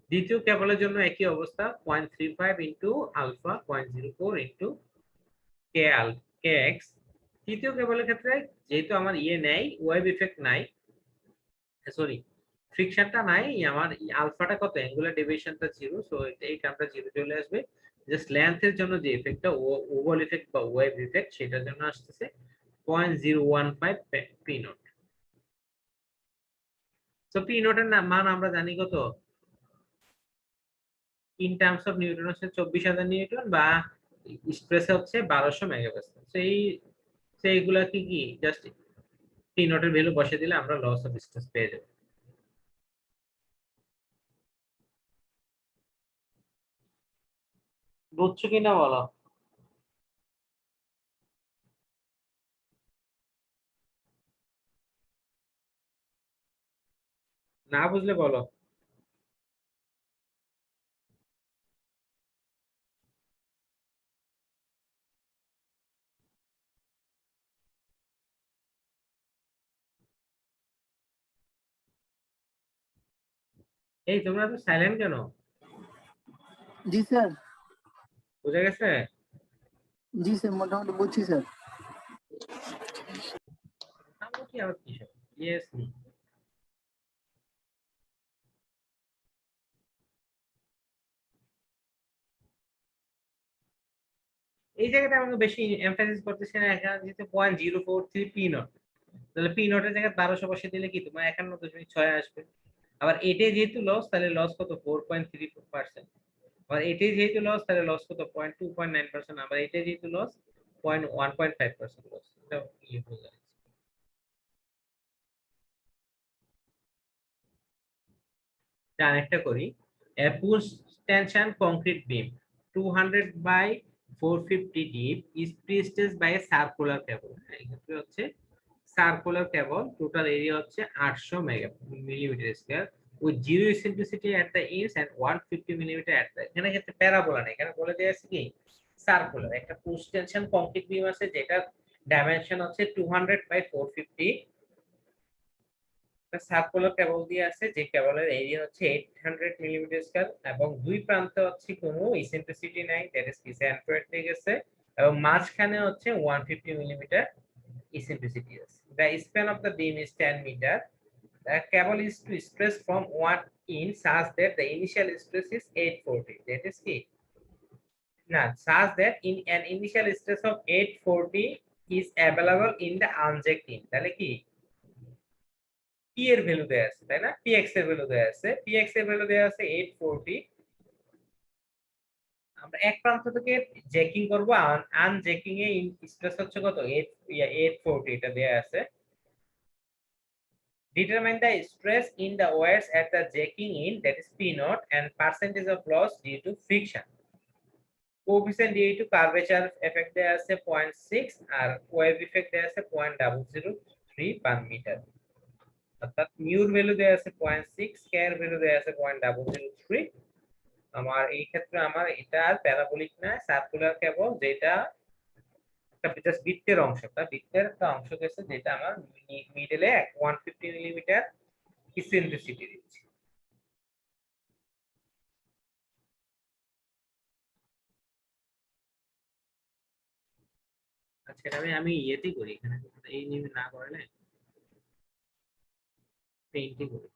দ্বিতীয় কেবলের জন্য একই অবস্থা, 0.35 ইনটু আলফা 0.04 ইনটু কে এক্স। তৃতীয় কেবলের ক্ষেত্রে যেহেতু আমার নেই, ওয়েভ ইফেক্ট নাই, সরি ফ্রিকশনটা নাই, আমার আলফাটা কত, অ্যাঙ্গুলার ডেভিয়েশনটা 0, সো এই টার্মটা 0 চলে আসবে। জাস্ট লেন্থের জন্য যে ইফেক্টটা, ওভাল ইফেক্ট বা ওয়েভ ইফেক্ট, সেটার জন্য আসতেছে 0.015 পি নট। সো পি নটের মান আমরা জানি কত, ইন টার্মস অফ নিউটন হচ্ছে 24,000 নিউটন, বা স্ট্রেস হচ্ছে 1200 মেগাপাস্কাল। সেইগুলা কি কি জাস্ট পি নটের ভ্যালু বসে দিলে আমরা লস অফ স্ট্রেস পেয়ে যাবো। বুঝছো কিনা বলো। না বুঝলে বলো। এই তোমরা তো সাইলেন্ট কেন? জি স্যার। বুঝে গেছে? জি স্যার, মোটামুটি বুঝছি স্যার। আমরা কি আবার কি সব ইয়েস। এই জায়গাটা আমাকে বেশি এমফাসিস করতেছি না, এখানে যেহেতু 0.043 পি নট, তাহলে পি নটের জায়গায় 1200 বসে দিলে কি তোমার 51.6 আসবে। আবার এটাই যেহেতু লস, তাহলে লস কত, 4.34%। আবার এটাই যেহেতু লস, তাহলে লস কত, 2.9%। আবার এটাই যেহেতু লস, 1.5% লস। এটা ইয়ে হয়ে যায়। কানেক্টটা করি। Push tension concrete beam 200 by 450 deep is placed by a circular cable। এক্ষেত্রে হচ্ছে সার্কুলার কেবল, টোটাল এরিয়া হচ্ছে 800 millimetre square, with zero eccentricity at the ends and 150 millimetre at the, এখানে ক্ষেত্রে প্যারাবোলা না, এখানে বলে দেয়া আছে কি সার্কুলার। একটা পুশ টেনশন কংক্রিট বিম আছে যেটা ডাইমেনশন হচ্ছে 200 বাই 450, সার্কুলার কেবল দিয়ে আছে যে কেবলের এরিয়া হচ্ছে 800 মিলিমিটার স্কয়ার, এবং দুই প্রান্তে হচ্ছে কোনো ইসেন্ট্রিসিটি নাই, দ্যাট ইজ কি সেন্ট্রয়েড থেকে গেছে, এবং মাঝখানে হচ্ছে 150 মিলিমিটার eccentricity আছে। The span of the beam is 10 meter. The cable is to stress from one in such that the initial stress is 840, that is কি না, such that in an initial stress of 840 is available in the unjacked in, তাহলে কি P এর value দেয়া আছে, তাই না? Px এর ভ্যালু দেয়া আছে, Px এর ভ্যালু দেয়া আছে 840। আমরা এক প্রান্ত থেকে জ্যাকিং করব, আনজ্যাকিং এ স্ট্রেস হচ্ছে কত, 840, এটা দেয়া আছে। Determine the stress in the wires at the jacking in, that is P naught, and percentage of loss due to friction. Coefficient due to curvature effect দেয়া আছে 0.6, আর wave effect দেয়া আছে 0.003 per meter। অর্থাৎ মিউর ভ্যালু দেয়া আছে 0.6, কে এর value দেয়া আছে 0.003। আমার এই ক্ষেত্রে আমার এটা আর প্যারাবোলিক না, সার্কুলার কেবল, যেটা একটা জাস্ট বৃত্তের অংশটা, বৃত্তের একটা অংশ গেছে যেটা আমার মিডলে 150 মিলিমিটার ইসেন্ট্রিসিটি দিচ্ছে। আচ্ছা, এটা আমি ইয়েতেই করি, এখানে এই নিয়ে না করলে পেইন্টই করি।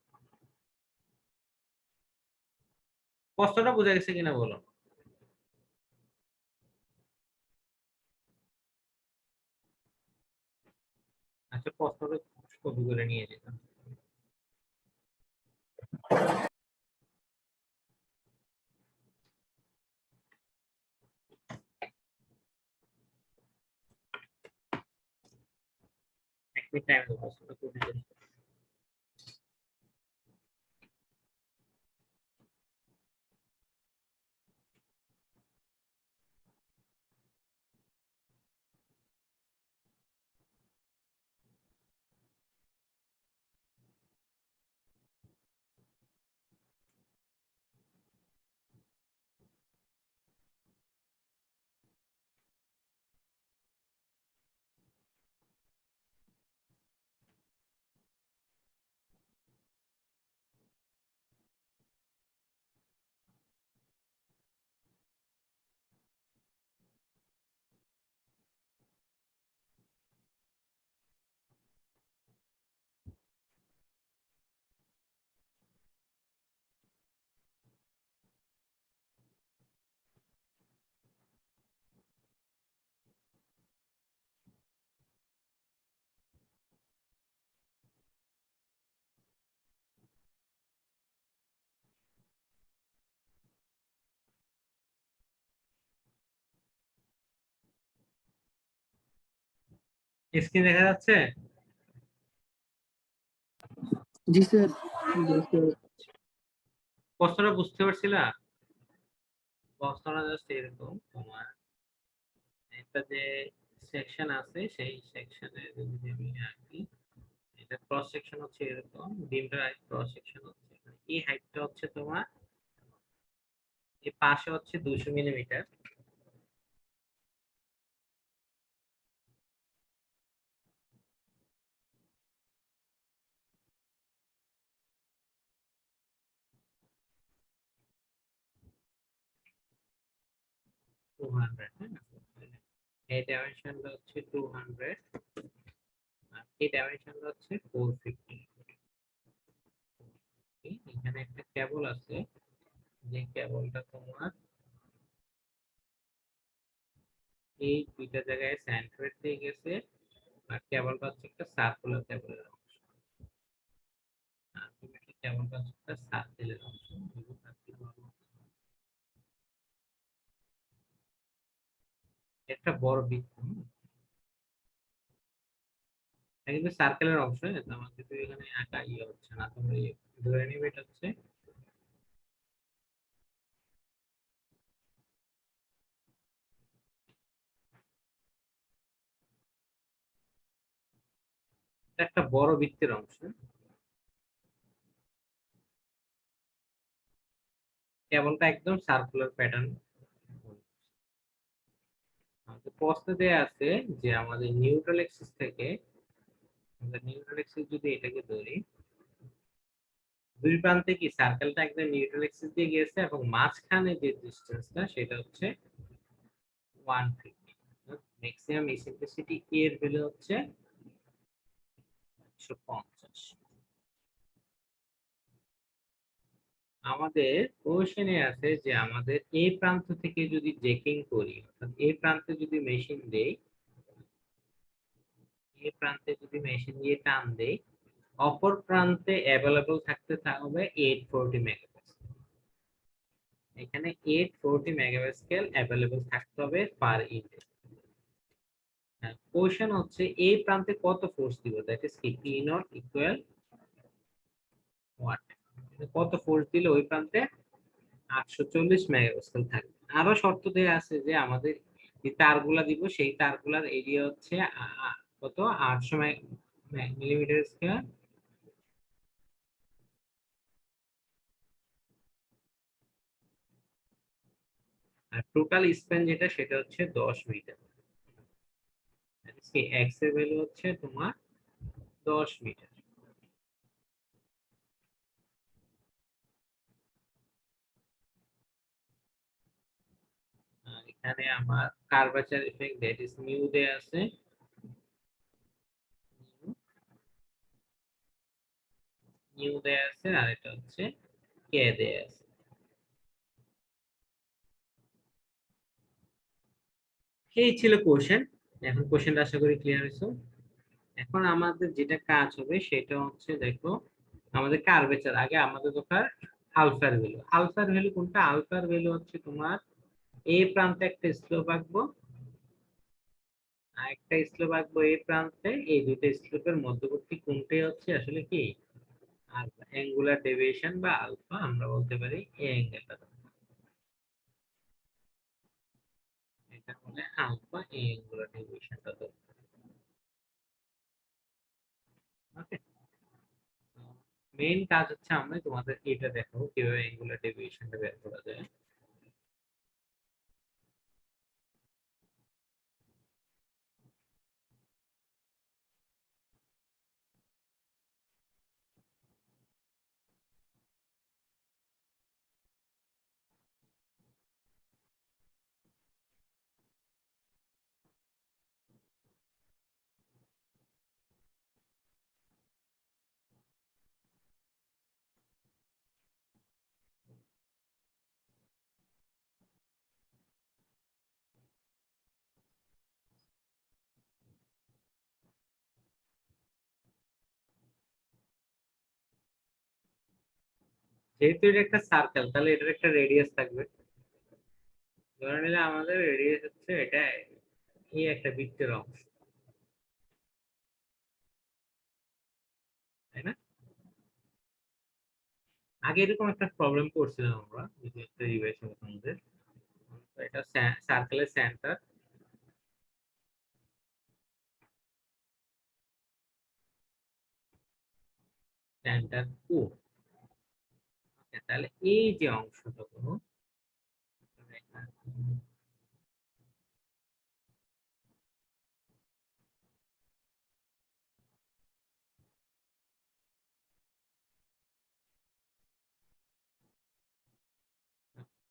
কষ্টটা বোঝা গেছে কিনা বলো। আচ্ছা, কষ্টটা কপি করে নিয়ে যেতাম। এক মিনিট টাইম দেবো, কষ্টটা কপি করে। স্ক্রিন দেখা যাচ্ছে? जी सर। जी सर। প্রশ্নটা বুঝতে পারছিলা? প্রশ্নটা জাস্ট এরকম, তোমার একটা যে সেকশন আছে সেই সেকশনে যদি আমি আঁকি, এটা ক্রস সেকশন হচ্ছে এরকম, ডিমটার ক্রস সেকশন হচ্ছে এই হাইটটা হচ্ছে তোমার, এই পাশে হচ্ছে 200 মিলিমিটার। টু হান্ড্রেড, এই ডাইমেনশনটা হচ্ছে 200, আর এই ডাইমেনশনটা হচ্ছে 450। এখানে একটা কেবল আছে, যে কেবলটা তোমার এই দুইটা জায়গায় সেন্টার দিয়ে গেছে, আর কেবলটা হচ্ছে একটা সার্কুলার কেবলের অংশ। আর তুমি কি কেবলটা হচ্ছে একটা সার্কেলের অংশ, একটা বড় বৃত্ত, এটা কিন্তু সার্কেলের অংশ, আমার কিন্তু এখানে আঁকা ইয়ে হচ্ছে না, তোমরা ধরে নিবে এটা হচ্ছে একটা বড় বৃত্তের অংশ। কেবলটা একদম সার্কুলার প্যাটার্ন। আমাদের প্রশ্ন দেয়া আছে যে আমাদের নিউট্রাল এক্সিস থেকে, আমরা নিউট্রাল এক্সিস যদি এটাকে ধরি, দুই প্রান্তে কি সার্কেলটা একদম নিউট্রাল এক্সিস দিয়ে গিয়েছে এবং মাঝখানে যে ডিসটেন্সটা সেটা হচ্ছে 150। ম্যাক্সিমাম ইসেন্ট্রিসিটি এর ভ্যালু হচ্ছে 150। আমাদের কোশ্চেনে আছে যে আমাদের এই প্রান্ত থেকে যদি জেকিং করি, অর্থাৎ এই প্রান্তে যদি মেশিন দেই, এই প্রান্তে যদি মেশিন দিয়ে টান দেই, অপর প্রান্তে অ্যাভেলেবল থাকতে হবে 840 মেগাপাস্কেল। এখানে 840 মেগাপাস্কেল অ্যাভেলেবল থাকতে হবে পার ইউনিট। কোশ্চেন হচ্ছে এই প্রান্তে কত ফোর্স দিব, দ্যাট ইজ কি পি নট ইকুয়াল ওয়াট, কত ফোর্স দিলে ওই প্রান্তে 840 মেগাপাস্কেল থাকবে। আরো শর্ত দেওয়া আছে যে আমাদের যে তারগুলা দিব সেই তারগুলার এরিয়া হচ্ছে কত 800 মিলিমিটার স্কয়ার, আর টোটাল স্প্যান যেটা সেটা হচ্ছে 10 মিটার। এক্স এর ভ্যালু হচ্ছে তোমার 10 মিটার। আর এখানে আমার কার্ভাচার ইফেক্ট দ্যাট ইজ মিউ দেয়া আছে, মিউ দেয়া আছে, আর এটা হচ্ছে কে দেয়া আছে। এই ছিল কোশ্চেন। এখন কোশ্চেনটা আশা করি ক্লিয়ার হয়েছে। এখন আমাদের যেটা কাজ হবে সেটা হচ্ছে, দেখো আমাদের কার্ভেচার আগে আমাদের দরকার আলফার ভ্যালু। আলফার ভ্যালু কোনটা? আলফার ভ্যালু হচ্ছে তোমার এই প্রান্তে একটা স্লোপ আঁকবো, আর একটা স্লোপ আঁকবো এই প্রান্তে, এই দুটো স্লোপের মধ্যবর্তী কোণটাই হচ্ছে আসলে কি আলফা, অ্যাঙ্গুলার ডেভিয়েশন বা আলফা আমরা বলতে পারি এই অ্যাঙ্গেলটা, এটা হলে আলফা, এই অ্যাঙ্গুলার ডেভিয়েশনটা তো। ওকে, মেইন কাজ হচ্ছে আমরা তোমাদের এটা দেখাবো কিভাবে অ্যাঙ্গুলার ডেভিয়েশনটা বের করা যায়। যেহেতু এটা একটা সার্কেল, তাহলে এটার একটা রেডিয়াস থাকবে। ধরে নিলে আমাদের রেডিয়াস হচ্ছে এটা, এই একটা বৃত্তের অংশ। আগে এরকম একটা প্রবলেম করছিলাম আমরা, যদি একটা রিভাইজ হবে তোমাদের। তো এটা সার্কেলের সেন্টার, সেন্টার ও। তাহলে এই যে অংশটুকু,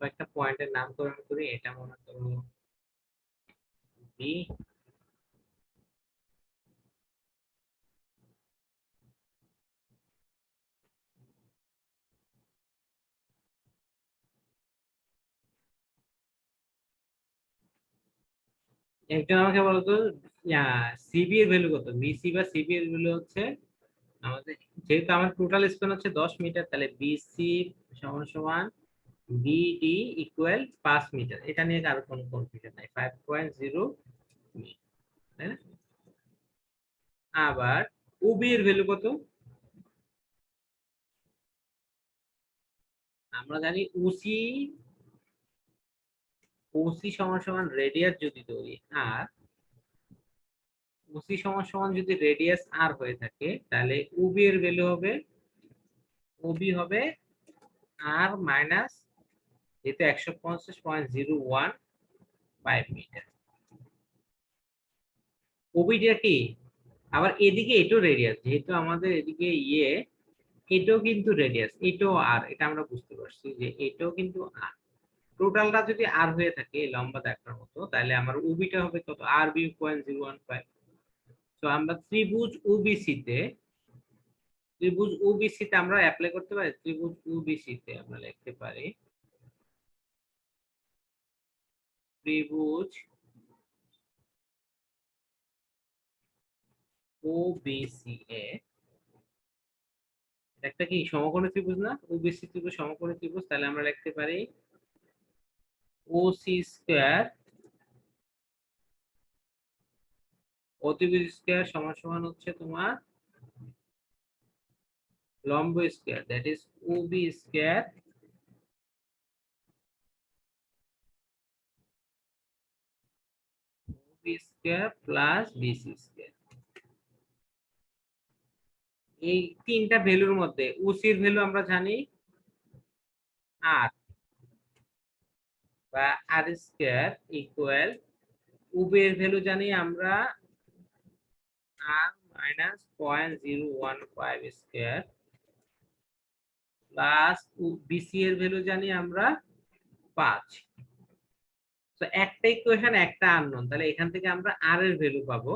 কয়েকটা পয়েন্টের নামকরণ করি। এটা মনে করো বি, একজন আমাকে বলতো সিবি এর ভ্যালু কত। বিসি বা সিবি এর ভ্যালু হচ্ছে আমাদের, যেহেতু আমার টোটাল স্প্যান হচ্ছে 10 মিটার, তাহলে বিসি সমান সমান বিডি ইকুয়াল 5 মিটার। এটা নিয়ে কারো কোনো কনফিউশন নাই, 5.0 মিটার, তাই না? আবার ওবি এর ভ্যালু কত? আমরা জানি ওসি, ওসি সমান সমান রেডিয়াস যদি ধরি, আর ওসি সমান সমান যদি রেডিয়াস আর হয়ে থাকে, তাহলে ওবি এর ভ্যালু হবে, ওবি হবে আর মাইনাস, যেহেতু 150.015 মিটার। ওবিটা কি? আবার এদিকে এটাও রেডিয়াস, যেহেতু আমাদের এদিকে ইয়ে, এটাও কিন্তু রেডিয়াস, এটাও আর, এটা আমরা বুঝতে পারছি যে এটাও কিন্তু আর। টোটালটা যদি আর হয়ে থাকে এই লম্বা দেখার মতো, তাহলে আমার ওবিটা হবে কত? আর বি 0.015। তো আমরা ত্রিভুজ ওবিসি তে, ত্রিভুজ ওবিসি তে আমরা অ্যাপ্লাই করতে পারি। ত্রিভুজ ওবিসি তে আমরা লিখতে পারি ত্রিভুজ ওবিসি এ, একটা কি সমকোণী ত্রিভুজ না? ওবিসি ত্রিভুজ সমকোণী ত্রিভুজ, তাহলে আমরা লিখতে পারি ওসি স্কয়ার, অতিভুজ স্কয়ার সমান সমান হচ্ছে তোমার লম্ব square, that is OB square square plus BC square. এই তিনটা ভ্যালুর মধ্যে ওসির ভ্যালু আমরা জানি আর, বা আর স্কয়ার ইকুয়াল, ওবি এর ভ্যালু জানি আমরা আর মাইনাস 0.015 স্কয়ার প্লাস বিসি এর ভ্যালু জানি আমরা 5। তো একটা ইকুয়েশন একটা আননোন, তাহলে এখান থেকে আমরা আর এর ভ্যালু পাবো।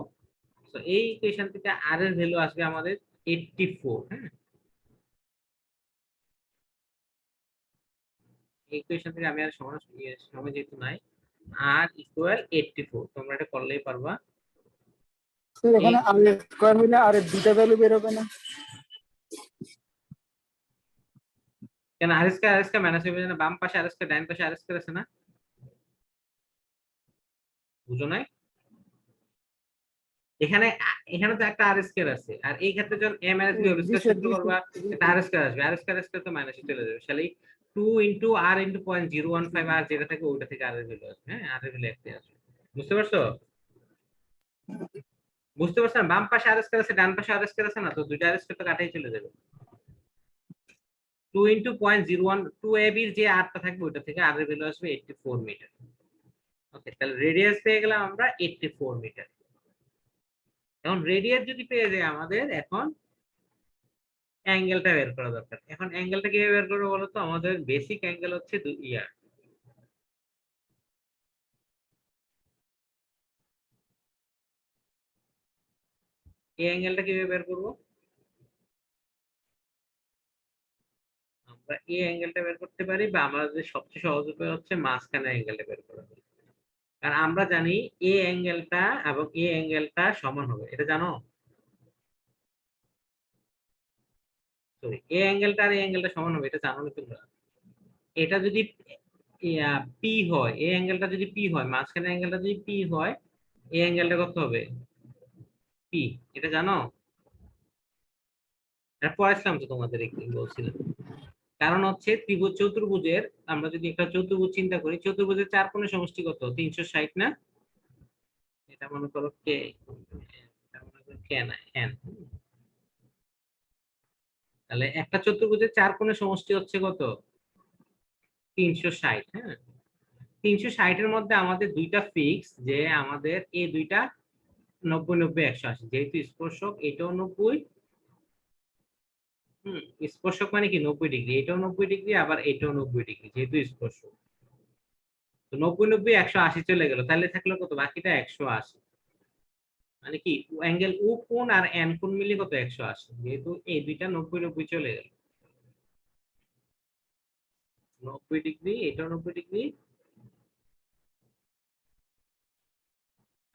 তো এই ইকুয়েশন থেকে আর এর ভ্যালু আসবে আমাদের 84। হ্যাঁ, এই ইকুয়েশন থেকে আমি আর সময় যেহেতু নাই, আর ইকুয়াল 84, তোমরা এটা করলেই পারবা। স্যার এখানে আর স্কয়ার হইলে আর এর দুটো ভ্যালু বের হবে না? কেন আর স্কয়ার মাইনাস হয়ে যাবে না? বাম পাশে আর স্কয়ার, ডান পাশে আর স্কয়ার আছে না? বুঝো নাই? এখানে এখানে তো একটা আর স্কয়ার আছে, আর এই ক্ষেত্রে যখন a minus b whole square সূত্র করবা, এটা আর স্কয়ার আসবে, আর স্কয়ার তো মাইনাসে চলে যাবে, তাহলে 2 ইনটু r ইনটু 0.015, আর যেটা থাকে ওইটা থেকে আর এর ভ্যালু আসবে। হ্যাঁ, আর এর ভ্যালু একটা আসবে। বুঝতে পারছো? বুঝতে পারছেন? বাম পাশে আর স্কয়ার আছে, ডান পাশে আর স্কয়ার আছে না, তো দুইটা আর স্কয়ার তো কাটাই চলে যাবে। 2 ইনটু 0.01, 2ab এর যে আরটা থাকবে ওইটা থেকে আর এর ভ্যালু আসবে 84 মিটার। ওকে, তাহলে রেডিয়াস পেয়ে গেলাম আমরা 84 মিটার। এখন রেডিয়াস যদি পেয়ে যায় আমাদের, এখন অ্যাঙ্গেলটা বের করা দরকার। এখন অ্যাঙ্গেলটা কিভাবে বের করবো বলতো? আমাদের বেসিক অ্যাঙ্গেল হচ্ছে এই অ্যাঙ্গেলটা কিভাবে বের করবো? আমরা এই অ্যাঙ্গেলটা বের করতে পারি, বা আমাদের সবচেয়ে সহজ উপায় হচ্ছে মাঝখানে অ্যাঙ্গেলটা বের করা। কারণ আমরা জানি এই অ্যাঙ্গেলটা এবং এই অ্যাঙ্গেলটা সমান হবে, এটা জানো? সরি, এই অ্যাঙ্গেলটা আর এই অ্যাঙ্গেলটা সমান হবে, এটা জানো না তোমরা? এটা যদি পি হয়, এই অ্যাঙ্গেলটা যদি পি হয়, মাঝখানে অ্যাঙ্গেলটা যদি পি হয়, এই অ্যাঙ্গেলটা কত হবে? পি। এটা জানো? এটা পড়াইছিলাম তো তোমাদের, একদিন বলছিলাম। কারণ হচ্ছে ত্রিভুজ চতুর্ভুজের, আমরা যদি একটা চতুর্ভুজ চিন্তা করি, চতুর্ভুজের চার কোণের সমষ্টি কত? 360 না? এটা মনে করো কে, এটা মনে করো কে না এন। তাহলে একটা চতুর্ভুজের চার কোণের সমষ্টি হচ্ছে কত? 360। হ্যাঁ, 360 এর মধ্যে আমাদের দুইটা ফিক্স, যে আমাদের এই দুইটা 90 90 180, যেহেতু স্পর্শক এটাও 90, স্পর্শক মানে কি 90 ডিগ্রি, এটাও 90 ডিগ্রি, আবার এটাও 90 ডিগ্রি, যেহেতু স্পর্শক। তো 90 90 180 চলে গেল, তাহলে থাকলো কত? বাকিটা 180। মানে কি অ্যাঙ্গেল ও কোণ আর এন কোণ মিলে কত? 180, যেহেতু এই দুইটা 90 90 চলে গেল। 90 ডিগ্রি, এটাও 90 ডিগ্রি,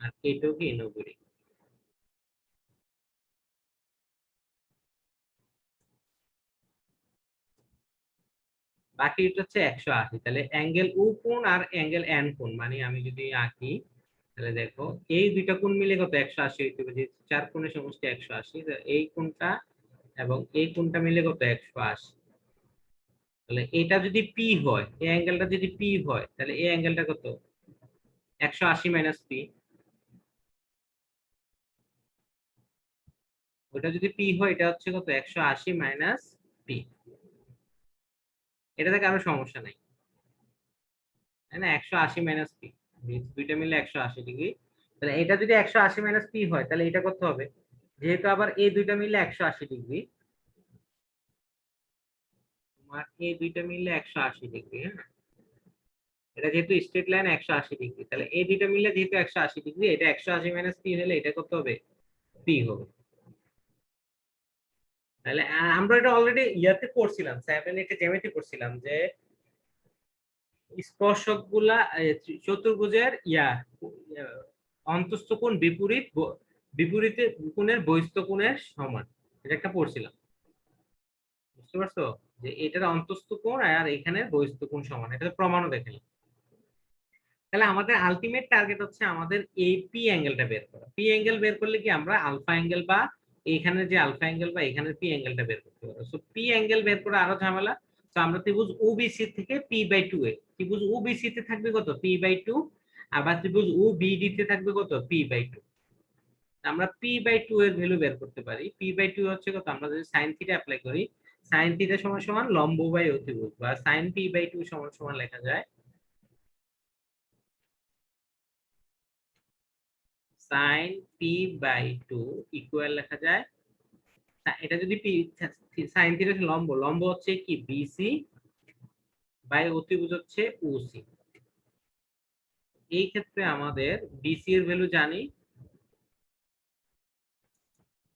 আর এটাও কি 90 ডিগ্রি। বাকি এটা হচ্ছে 180। তাহলে অ্যাঙ্গেল ও কোণ আর অ্যাঙ্গেল এন কোণ, মানে আমি যদি আঁকি, তাহলে দেখো এই দুইটা কোণ মিলে কত? 180 হইতে হবে, যে চার কোণের সমষ্টি 180। এই কোণটা এবং এই কোণটা মিলে কত? 180। তাহলে এটা যদি পি হয়, এই অ্যাঙ্গেলটা যদি পি হয়, তাহলে এই অ্যাঙ্গেলটা কত? 180 মাইনাস পি। ওটা যদি পি হয়, এটা হচ্ছে কত? 180 মাইনাস পি। এটাতে কারো সমস্যা নাই, তাই না? 180 মাইনাস পি, দুইটা মিলে 180 ডিগ্রি। তাহলে এটা যদি 180 মাইনাস পি হয়, তাহলে এটা কত হবে? যেহেতু আবার এই দুইটা মিলে 180 ডিগ্রি, তোমার এই দুইটা মিলে 180 ডিগ্রি। হ্যাঁ, এটা যেহেতু স্ট্রেট লাইন 180 ডিগ্রি, তাহলে এই দুইটা মিলে যেহেতু 180 ডিগ্রি, এটা 180 মাইনাস পি হলে এটা কত হবে? পি হবে। তাহলে আমরা এটা অলরেডি ইয়াতে পড়ছিলাম, 7 8 এ জ্যামিতি পড়ছিলাম, যে স্পর্শক গুলা চতুর্ভুজের অন্তস্থ কোণ বিপরীতে কোণের বহিস্থ কোণের সমান। এটা একটা পড়ছিলাম, বুঝতে পারছো? যে এটার অন্তস্থ কোণ আর এখানে বহিস্থ কোণ সমান, এটা প্রমাণও দেখালাম। তাহলে আমাদের আলটিমেট টার্গেট হচ্ছে আমাদের এই পি অ্যাঙ্গেলটা বের করা। পি অ্যাঙ্গেল বের করলে কি আমরা আলফা অ্যাঙ্গেল বা এখানে যে আলফা অ্যাঙ্গেল বা এখানে পি অ্যাঙ্গেলটা বের করতে পারবো। সো পি অ্যাঙ্গেল বের করা আরো ঝামেলা। তো আমরা ত্রিভুজ ওবিসি থেকে পি/2 এ, ত্রিভুজ ওবিসি তে থাকবে কত? পি/2, আবার ত্রিভুজ ওবিডি তে থাকবে কত? পি/2। আমরা পি/2 এর ভ্যালু বের করতে পারি। পি/2 হচ্ছে কত? আমরা যদি sin থিটা অ্যাপ্লাই করি, sin থিটা সমান সমান লম্ব বাই অতিভুজ, বা sin পি/2 সমান সমান লেখা যায় sin p/2 ইকুয়াল লেখা যায়, এটা যদি sin থিটা লম্ব, লম্ব হচ্ছে কি বিসি বাই অতিভুজ হচ্ছে ওসি। এই ক্ষেত্রে আমাদের বিসি এর ভ্যালু জানি,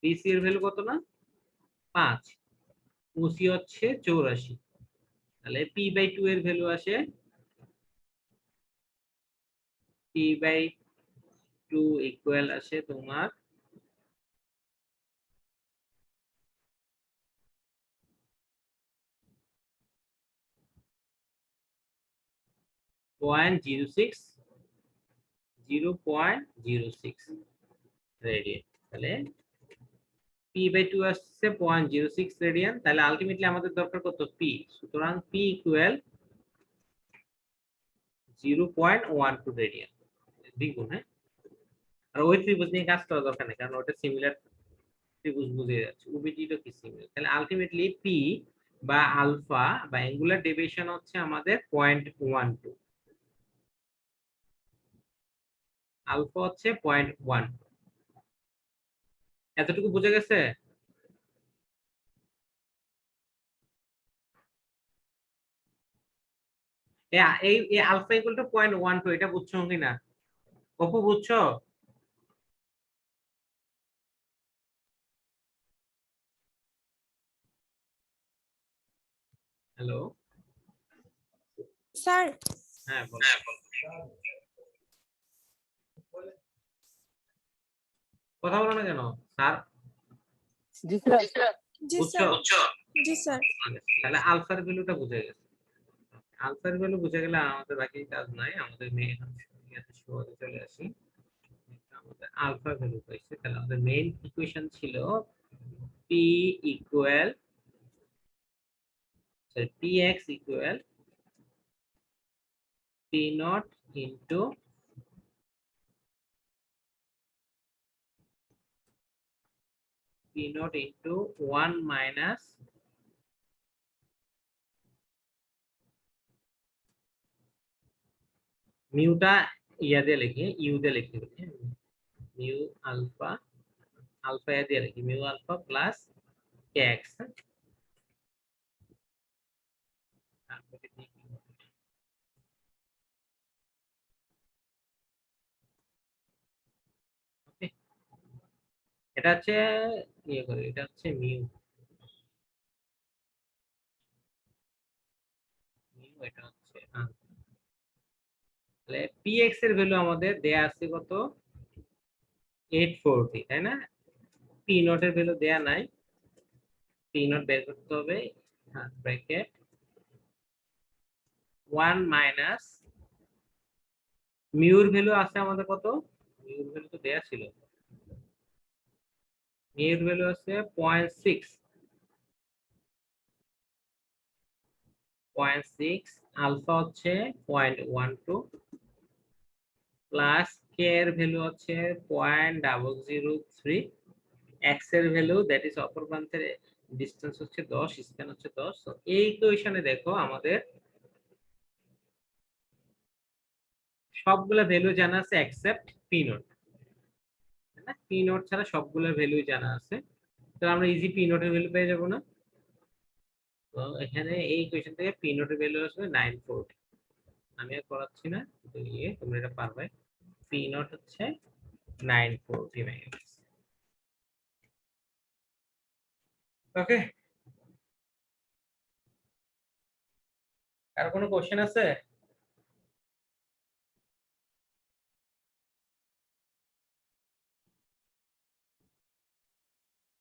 বিসি এর ভ্যালু কত না? 5, ওসি হচ্ছে 84। তাহলে পি/2 এর ভ্যালু আসে, পি/2 ইকুয়াল আসে তোমার 0.06 রেডিয়ান। তাহলে পি/2 আসছে 0.06 রেডিয়ান। তাহলে আলটিমেটলি আমাদের দরকার কত? পি। সুতরাং পি ইকুয়াল 0.12 রেডিয়ান, দ্বিগুণ। হ্যাঁ, আর ওই ত্রিভুজ নিয়ে কাজ করা দরকার নেই, কারণ ওটা সিমিলার ত্রিভুজ বুঝে যাচ্ছে, ওবিডি কি সিমিলার। তাহলে আলটিমেটলি পি বা আলফা বা অ্যাঙ্গুলার ডেভিয়েশন হচ্ছে আমাদের 0.12, আলফা হচ্ছে 0.1। এতটুকু বুঝে গেছে? এই আলফা ইকুয়াল টু 0.12, এটা বুঝছো কিনা? অপু বুঝছো? Hello, sir. হ্যাঁ বলো। কথা বলো না কেন স্যার? জি স্যার। জি বুঝছো? স্যার। জি স্যার। তাহলে আলফার ভ্যালুটা বুঝে গেছে। আলফার ভ্যালু বুঝে গেলে আমাদের বাকি কাজ নাই, আমাদের মেইন শুরুতে চলে আসি। আমাদের আলফা ভ্যালু পাইছে, তাহলে আমাদের মেইন ইকুয়েশন ছিল P equal sorry, px equal p naught into p naught into 1 minus মিউটা ইয়া দিয়ে লিখি ইউ দিয়ে লিখি মিউ আলফা আলফা ইয়া দিয়ে লিখি মিউ আলফা প্লাস কে এক্স এটা হচ্ছে ইয়ে করে এটা হচ্ছে মিউ মিউ এটা হচ্ছে তাহলে px এর ভ্যালু আমাদের দেয়া আছে কত 840 তাই না p নট এর ভ্যালু দেয়া নাই p নট বের করতে হবে ব্র্যাকেট 1 মাইনাস মিউর ভ্যালু আছে আমাদের কত মিউর ভ্যালু তো দেয়া ছিল মিউর ভ্যালু আছে 0.6 আলফা হচ্ছে 0.12 প্লাস কে এর ভ্যালু হচ্ছে 0.003 এক্স এর ভ্যালু দ্যাট ইজ অপর প্রান্তের ডিসটেন্স হচ্ছে 10 স্প্যান হচ্ছে 10 তো এই ইকুয়েশনে দেখো আমাদের সবগুলা ভ্যালু জানা আছে এক্সেপ্ট পি নট না পি নট ছাড়া সবগুলা ভ্যালু জানা আছে তো আমরা ইজি পি নটের ভ্যালু পেয়ে যাব না তো এখানে এই ইকুয়েশন থেকে পি নটের ভ্যালু আসবে 940 আমি আর করাচ্ছি না তো তোমরা এটা পারবে পি নট হচ্ছে 940 মেগাহার্টজ ওকে আর কোনো কোশ্চেন আছে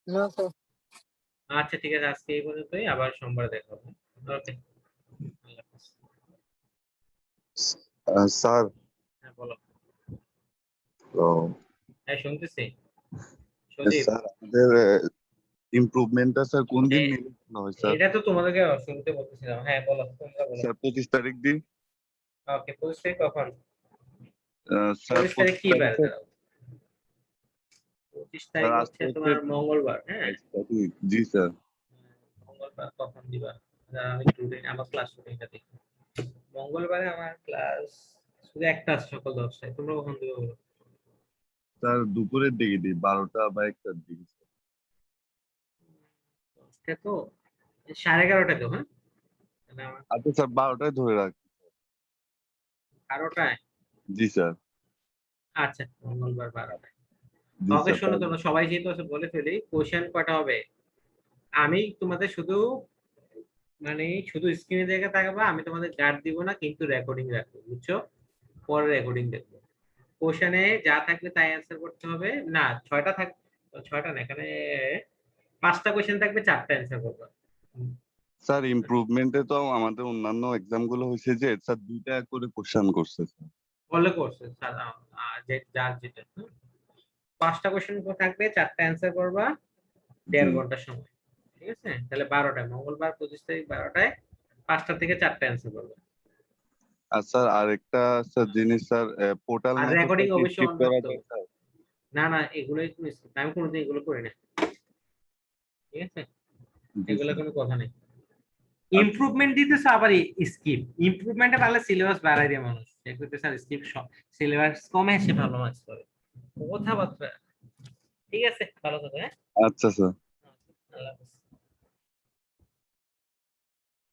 না স্যার আচ্ছা ঠিক আছে আজকে এই পর্যন্তই আবার সোমবার দেখা হবে ওকে আল্লাহ হাফেজ স্যার হ্যাঁ বলো তো হ্যাঁ শুনতেছি সন্দীপ স্যার আমাদের ইমপ্রুভমেন্টটা স্যার কোন দিন এই- নিলে ভালো হয় স্যার? এটা তো তোমাদেরকে শুনতে বলতেছিলাম হ্যাঁ বলো তোমরা বলো স্যার 25 তারিখ দিন ওকে 25 তারিখ কখন স্যার 25 তারিখ কি বার 25 তারিখ স্যার, হচ্ছে আজকে তোমার হচ্ছে- মঙ্গলবার হ্যাঁ জি স্যার মঙ্গলবার কখন দিবা আমি স্টুডেন্ট আমার ক্লাস রুটিনটা দেখি মঙ্গলবারে আমার ক্লাস শুধু একটা আছে সকাল 10টায় তোমরা কখন দিবে বলো স্যার দুপুরের দিকে দিই 12টা বা 1টার দিকে স্যার। 10টা তো 11:30 তো হ্যাঁ তাহলে আমার আচ্ছা স্যার 12টায় ধরে রাখি 12টায় জি স্যার আচ্ছা মঙ্গলবার 12টায় জি ওকে স্যার শোনো তোমরা সবাই যেহেতু আছে বলে ফেলি কোশ্চেন কয়টা হবে আমি তোমাদের শুধু মানে শুধু স্ক্রিনে দেখে থাকবা আমি তোমাদের গার্ড দিব না কিন্তু রেকর্ডিং রাখবো বুঝছো পরে রেকর্ডিং দেখবো কোশ্চেনে যা থাকবে তাই অ্যান্সার করতে হবে না 6টা থাক 6টা না এখানে 5টা কোশ্চেন থাকবে 4টা অ্যান্সার করবে স্যার ইমপ্রুভমেন্টে তো আমাদের অন্যান্য এক্সাম গুলো হয়েছে যে স্যার 2টা করে কোশ্চেন করছে স্যার বলে করছে স্যার যে যার যেটা 5টা কোশ্চেন থাকবে 4টা অ্যান্সার করবা 1.5 ঘন্টা সময় ঠিক আছে তাহলে 12টায় মঙ্গলবার 25 তারিখ 12টায় 5টা থেকে 4টা অ্যান্সার করবে আর স্যার আরেকটা স্যার জিনিস স্যার পোর্টাল আর রেকর্ডিং অবশ্যই অন করা থাকতে যায় হবে। স্যার না না এগুলোই তুমি আমি কোনোদিন এগুলো করি না ঠিক আছে জি এগুলো স্যার। কোনো কথা নেই ইমপ্রুভমেন্ট দিতেছে আবার স্কিপ ইমপ্রুভমেন্টে পারলে সিলেবাস বাড়াই দিয়ে মানুষ দেখতে স্যার স্কিপ সিলেবাস কমে সে ভালো মার্কস পাবে কথাবার্তা ঠিক আছে ভালো থাকো হ্যাঁ আচ্ছা স্যার আল্লাহ হাফেজ